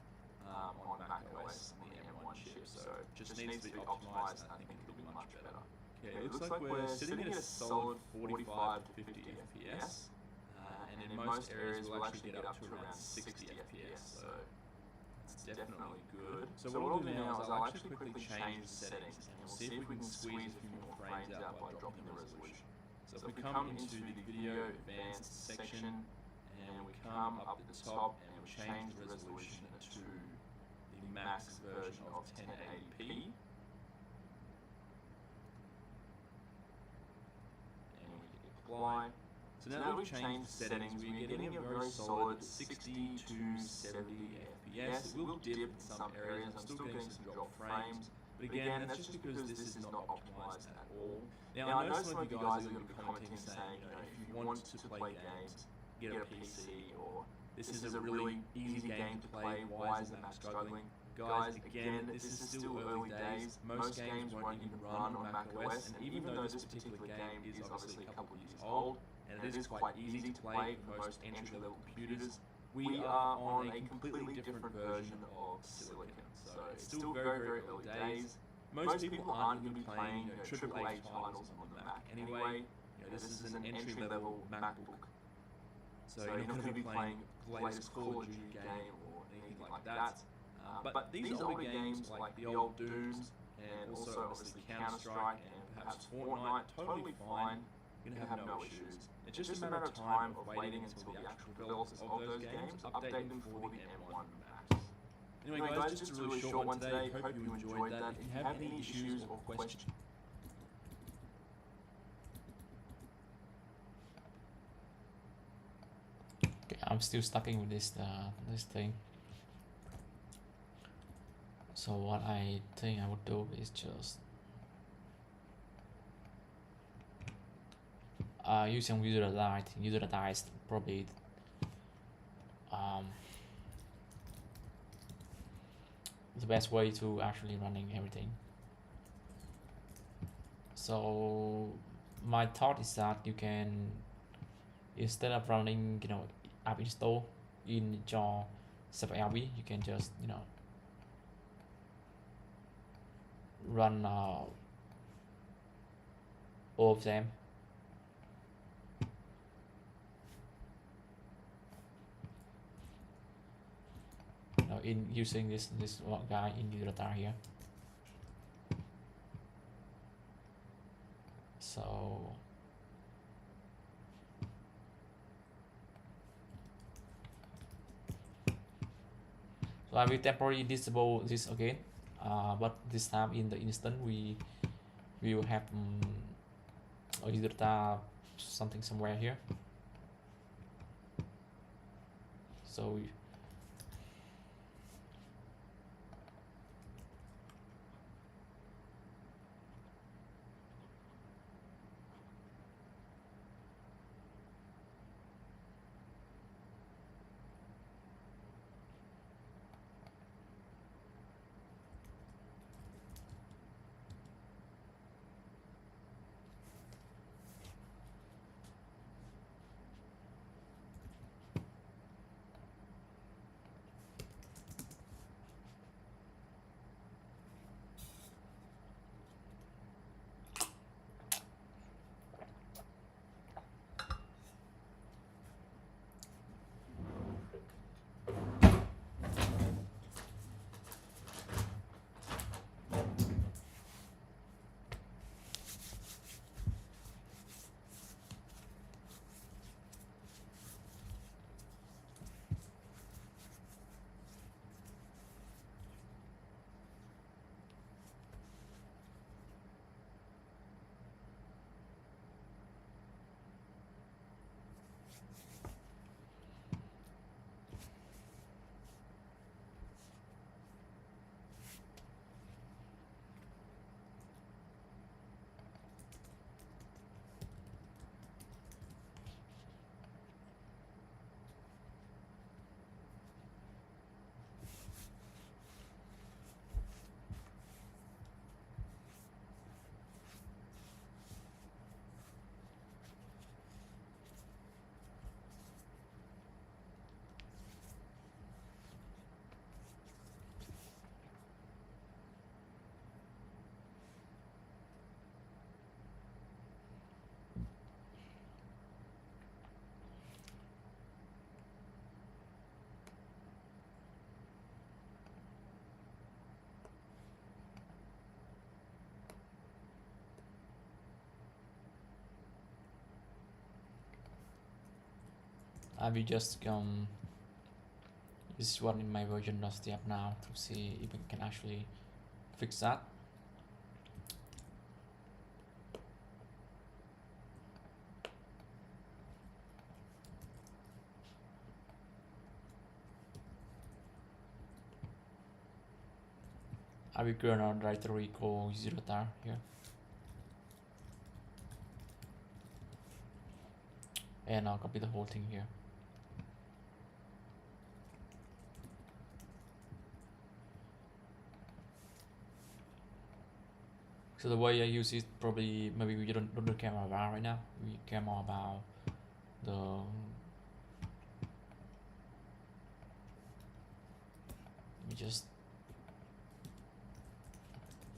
on macOS on the M1 chip, so it just needs to be optimized, and I think it'll be much better. Okay, it looks like we're sitting at a solid 45 to 50 FPS, and in most areas we'll actually get up to around 60 FPS, so it's definitely good. So what I'll do now is I'll actually quickly change the settings, and we'll see if we can squeeze a few more frames out by dropping the resolution. So if we come into the video advanced section, and we come up at the top and we change the resolution to the max version of 1080p, and we hit apply. So now that we've changed the settings, we're getting a very solid 60 to 70 FPS. It will dip in some areas, I'm still getting some drop frames, but again, that's just because this is not optimized at all. Now, I know some of you guys are going to be commenting saying, if you want to play games, get a PC, or this is a really easy game to play, why is the map struggling? Guys, again, this is still early days. Most games won't even run on macOS, and even though this particular game is obviously a couple of years old, and it is quite easy to play for most entry-level computers, we are on a completely different version of Silicon. So it's still very early days. Most people aren't going to be playing AAA titles on the Mac anyway. This is an entry-level MacBook. So you're not going to be playing the latest Call of Duty game or anything like that. But these older games, like the old Dooms, and also obviously Counter-Strike and perhaps Fortnite, totally fine. You're going to have no issues. It's just a matter of time of waiting until the actual developers of those games update them for the M1 Max. Anyway guys, just a really short one today. Hope you enjoyed that. If you have any issues or questions, Okay, I'm still stuck with this this thing. So what I think I would do is just using user data. User data is probably the best way to actually running everything. So my thought is that you can, instead of running app install in your sub-LV, you can just run all of them. In using this one guy in user data here. So I will temporarily disable this again, but this time in the instant we will have a user data something somewhere here. So I will just use one in my version of the app now to see if we can actually fix that. I will create a directory called user data here, and I'll copy the whole thing here. So the way I use it, probably maybe we don't care about right now. We care more about the we just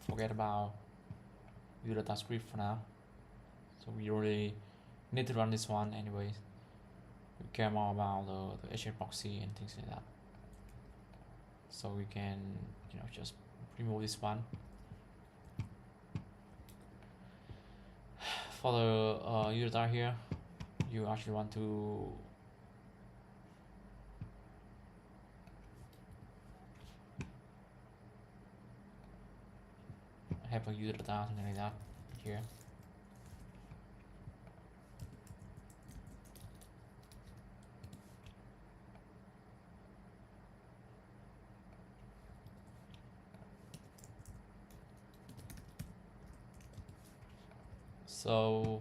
forget about user data script for now. So we really need to run this one anyways. We care more about the HA proxy and things like that. So we can, you know, just remove this one. For the user data here, you actually want to have a user data, something like that here. So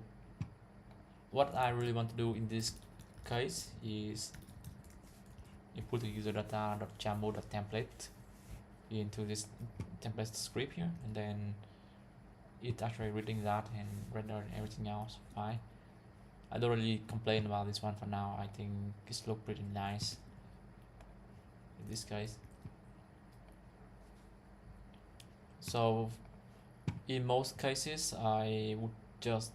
what I really want to do in this case is you put the user data.jambo.template into this template script here, and then it actually reading that and render everything else fine. I don't really complain about this one for now. I think it's look pretty nice in this case. So in most cases I would just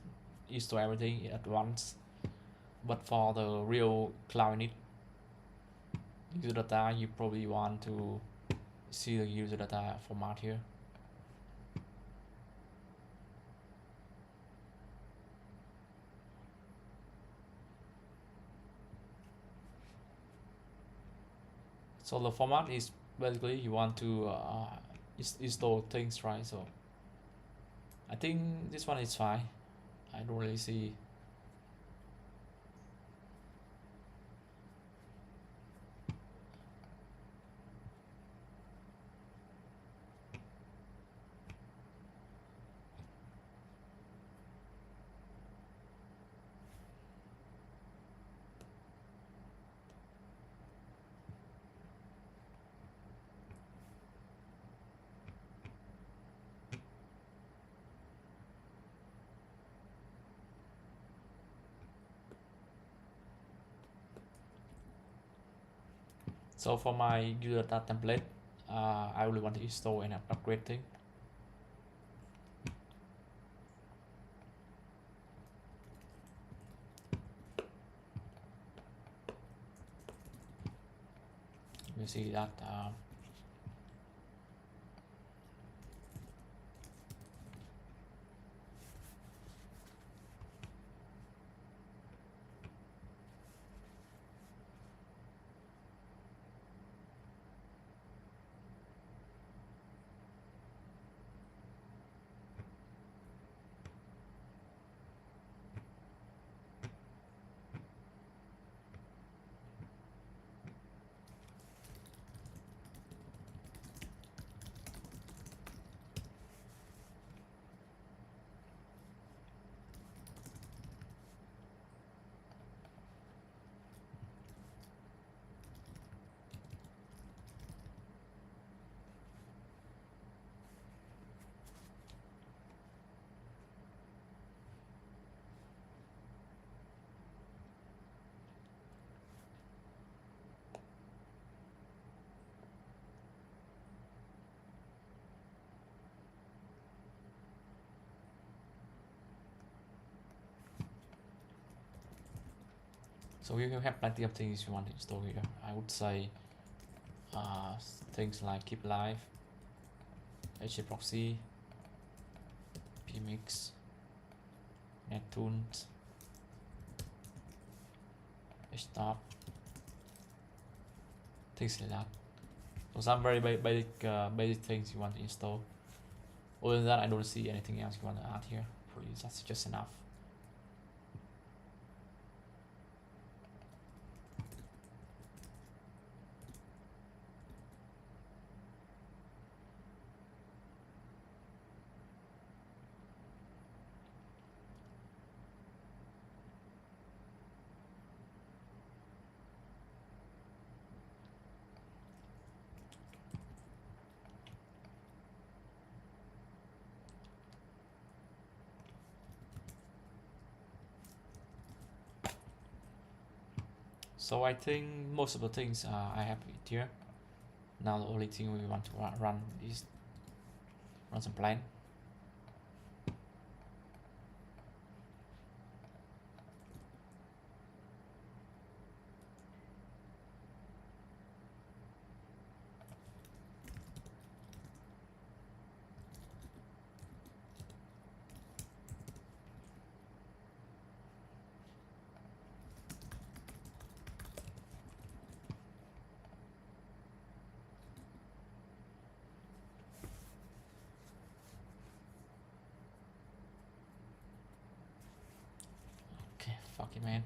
install everything at once, but for the real cloud init user data, you probably want to see the user data format here. So the format is basically you want to install things, right? So I think this one is fine. I don't really see. So for my user data template, I really want to install and upgrade thing. You see that so you have plenty of things you want to install here. I would say things like keep live, HA proxy, pmix, nettunes, stop, things like that. So some very basic things you want to install. Other than that, I don't see anything else you want to add here. For you, that's just enough. So I think most of the things I have it here. Now the only thing we want to run is run some plan. Okay, fuck it, man.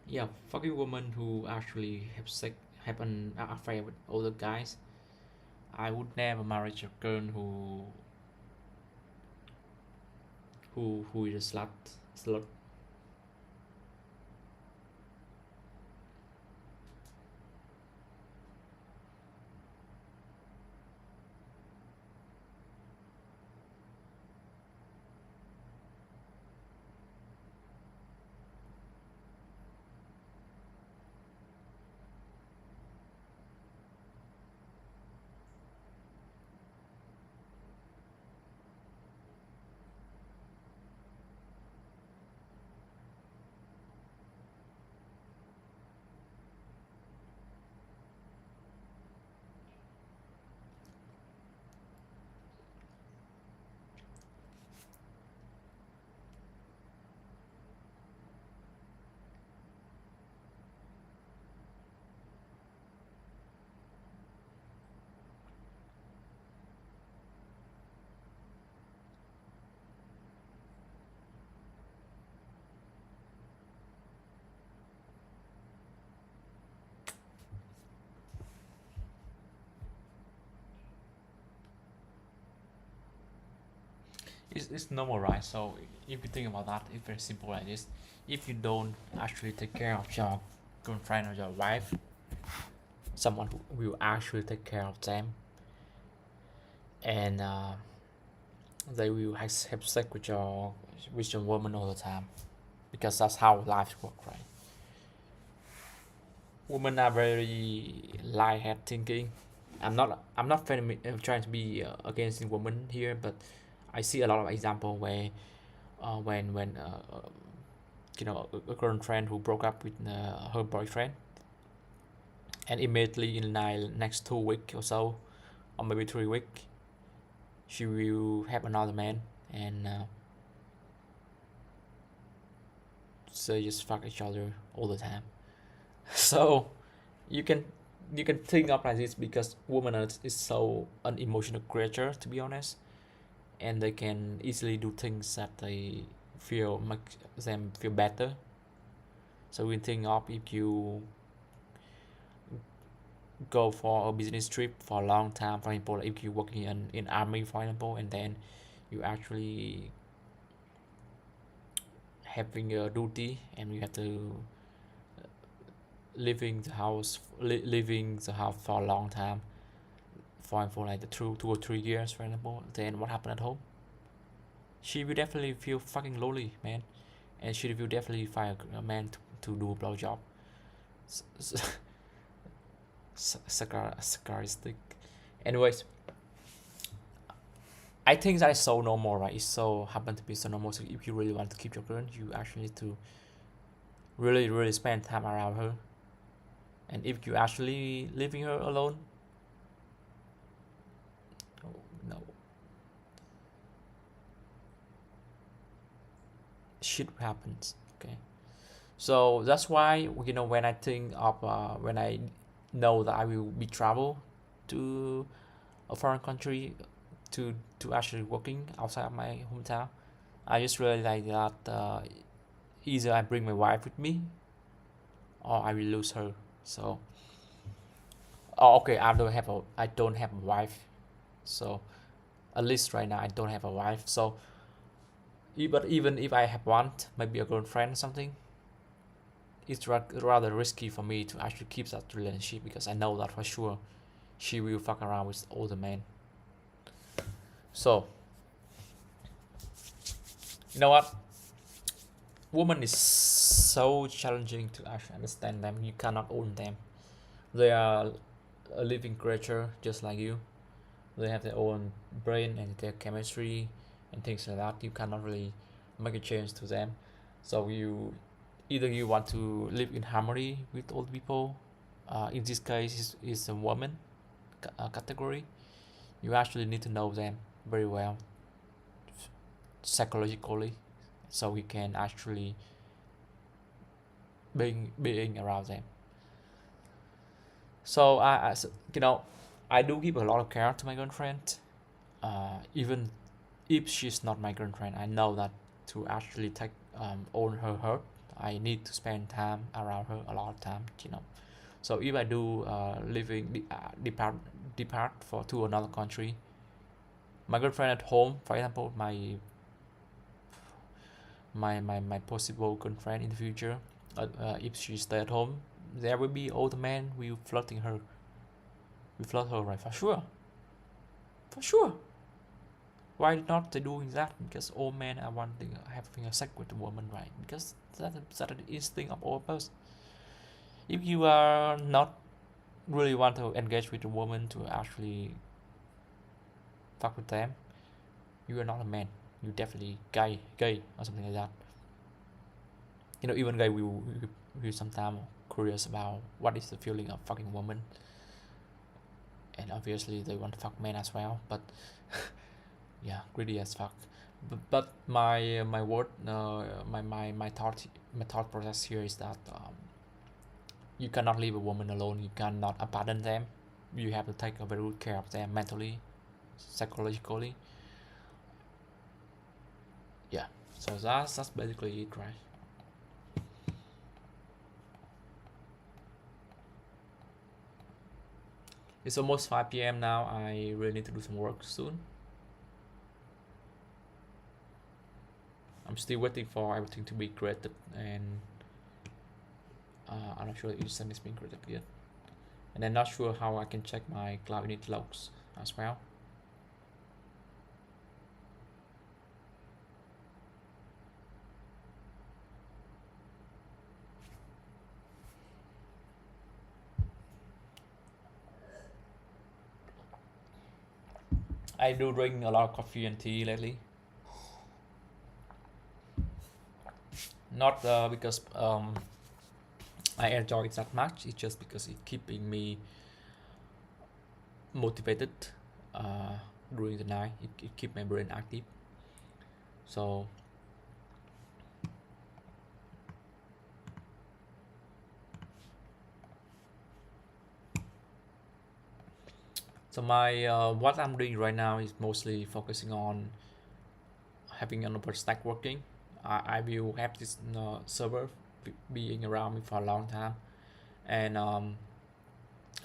Yeah, fucking woman who actually have sex, have an affair with other guys. I would never marry a girl who is a slut. It's normal, right? So if you think about that, it's very simple like this. If you don't actually take care of your girlfriend or your wife, someone who will actually take care of them, and they will have sex with your woman all the time, because that's how life works, right? Women are very light-head thinking. Trying to be against the woman here, but I see a lot of example where when a girlfriend who broke up with her boyfriend, and immediately in the next 2 week or so, or maybe 3 week, she will have another man, and they just fuck each other all the time. So you can you can think of like this, because women is so an emotional creature, to be honest, and they can easily do things that they feel make them feel better. So we think of, if you go for a business trip for a long time, for example, if you working in army, for example, and then you actually having a duty, and you have to living the house for a long time, for like the 2 or 3 years, for example, then what happened at home? She will definitely feel fucking lonely, man, and she will definitely find a man to do a blowjob. Sarcastic. Anyways, I think that is so normal, right? It's so happen to be so normal. So if you really want to keep your girl, you actually need to really spend time around her. And if you actually leaving her alone, oh, no, shit happens. Okay, so that's why, when I think of when I know that I will be travel to a foreign country, to actually working outside of my hometown, I just really like that either I bring my wife with me, or I will lose her. So, oh, okay, I don't have a wife. So at least right now I don't have a wife. So, but even if I have one, maybe a girlfriend or something, it's rather risky for me to actually keep that relationship, because I know that for sure she will fuck around with older men. So, you know what? Woman is so challenging to actually understand them. You cannot own them. They are a living creature just like you. They have their own brain and their chemistry and things like that. You cannot really make a change to them. So either you want to live in harmony with old people. In this case, is a woman category. You actually need to know them very well psychologically, so we can actually being around them. So I do give a lot of care to my girlfriend. Even if she's not my girlfriend, I know that to actually take own her hurt, I need to spend time around her a lot of time, you know. So if I do depart for to another country, my girlfriend at home, for example, my possible girlfriend in the future, if she stay at home, there will be old man will flirting her, will flirt her, right? For sure. Why not they doing that? Because old men are wanting having a sex with a woman, right? Because that's an instinct of all of us. If you are not really want to engage with a woman to actually fuck with them, you are not a man. You're definitely gay or something like that. You know, even gay will sometimes curious about what is the feeling of fucking woman, and obviously they want to fuck men as well. But yeah, greedy as fuck. But my word, my thought process here is that you cannot leave a woman alone. You cannot abandon them. You have to take a very good care of them mentally, psychologically. Yeah. So that's basically it, right? It's almost 5 p.m. now. I really need to do some work soon. I'm still waiting for everything to be created, and I'm not sure if Instant is being created yet. And I'm not sure how I can check my Cloud Init logs as well. I do drink a lot of coffee and tea lately. Not because I enjoy it that much. It's just because it's keeping me motivated during the night. It keeps my brain active. So my what I'm doing right now is mostly focusing on having an OpenStack working. I will have this server being around me for a long time, and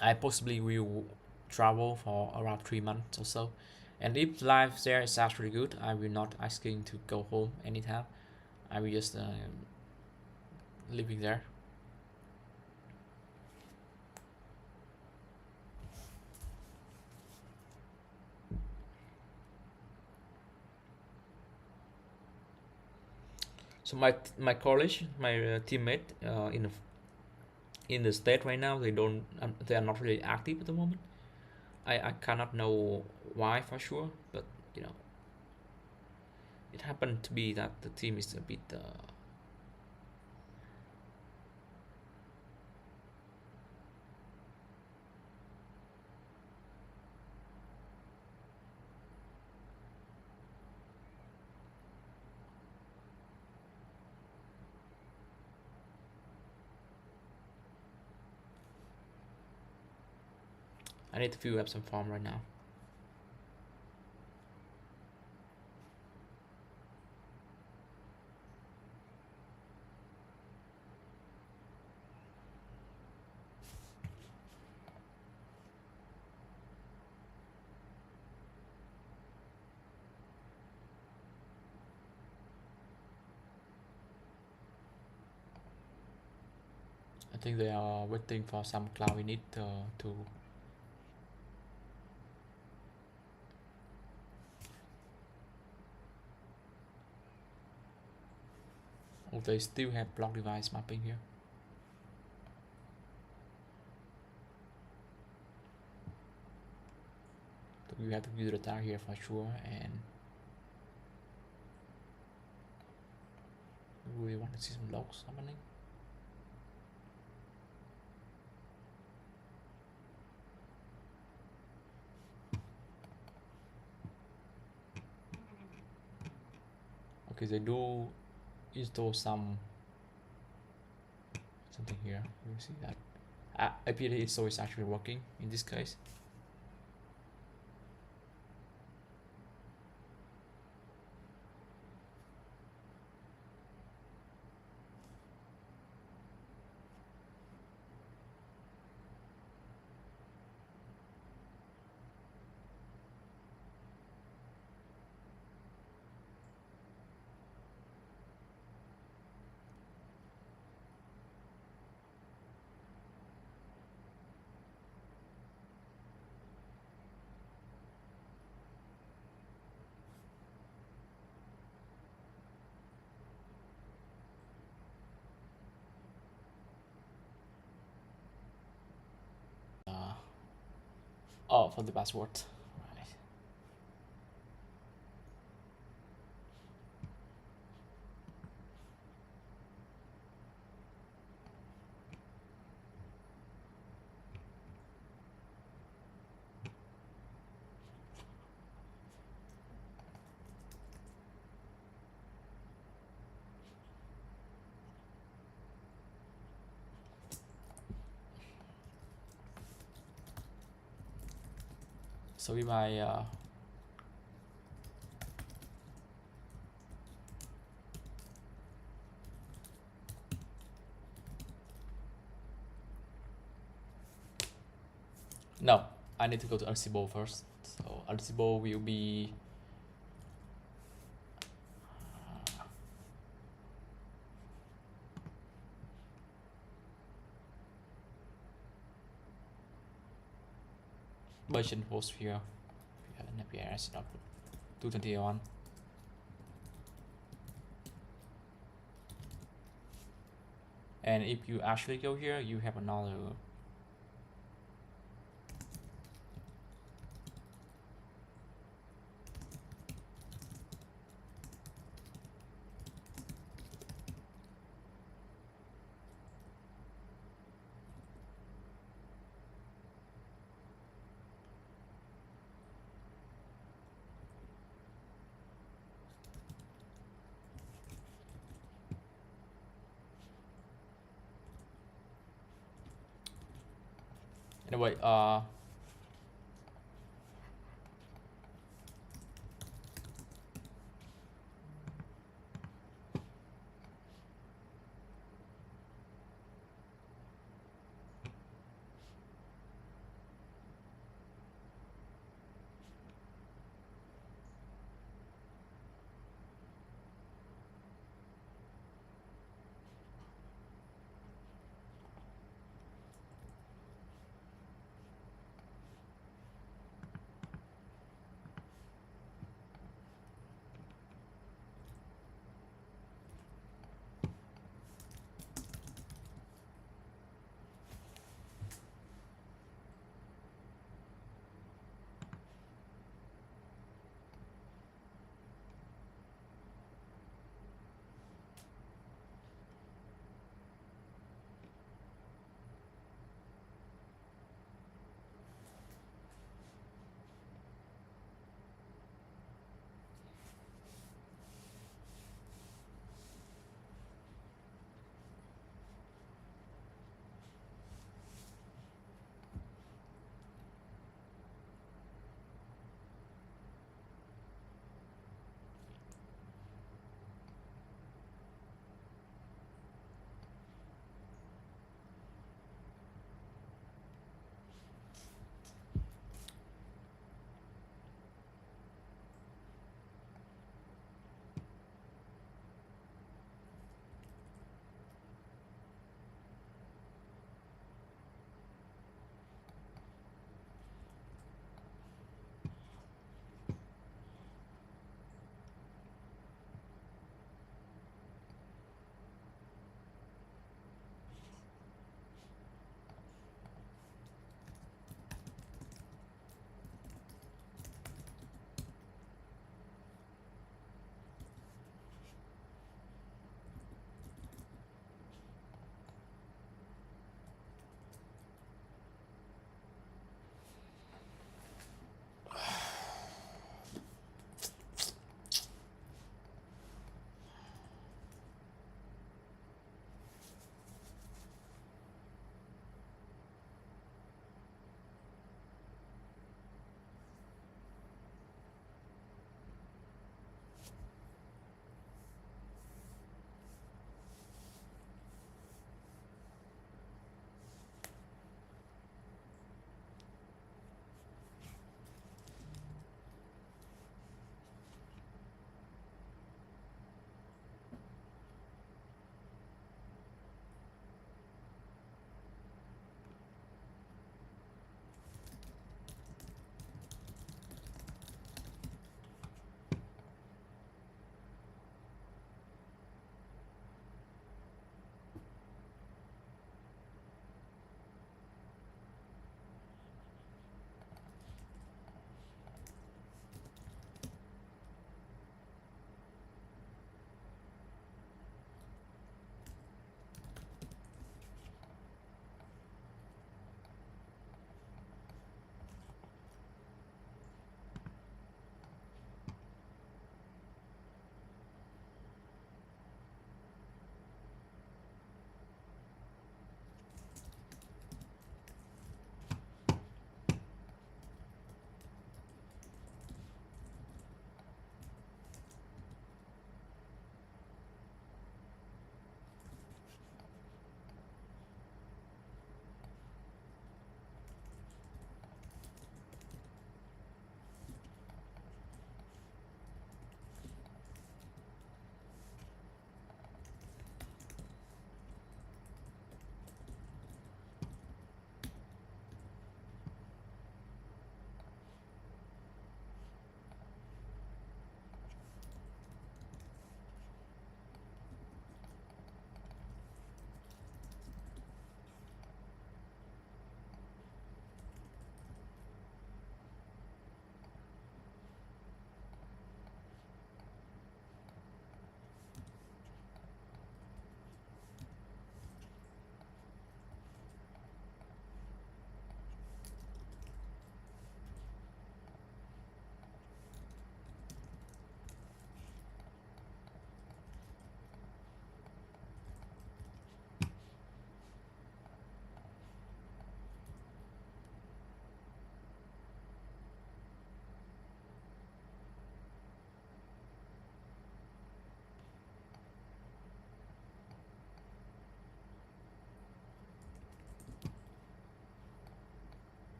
I possibly will travel for around 3 months or so. And if life there is actually good, I will not asking to go home anytime. I will just living there. So my college, my teammate in the state right now, they are not really active at the moment. I cannot know why for sure, but you know, it happened to be that the team is a bit I need to fill up some form right now. I think they are waiting for some cloud init to. Oh, they still have block device mapping here. So you have to view the tag here for sure, and we want to see some logs happening. Okay, they do install something here. You see that API install is actually working in this case. Oh, for the password. Right. So if I no, I need to go to Ansible first. So Ansible will be version Kubesphere. NPS 221. And if you actually go here, you have another. Anyway,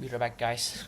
Be right back, guys.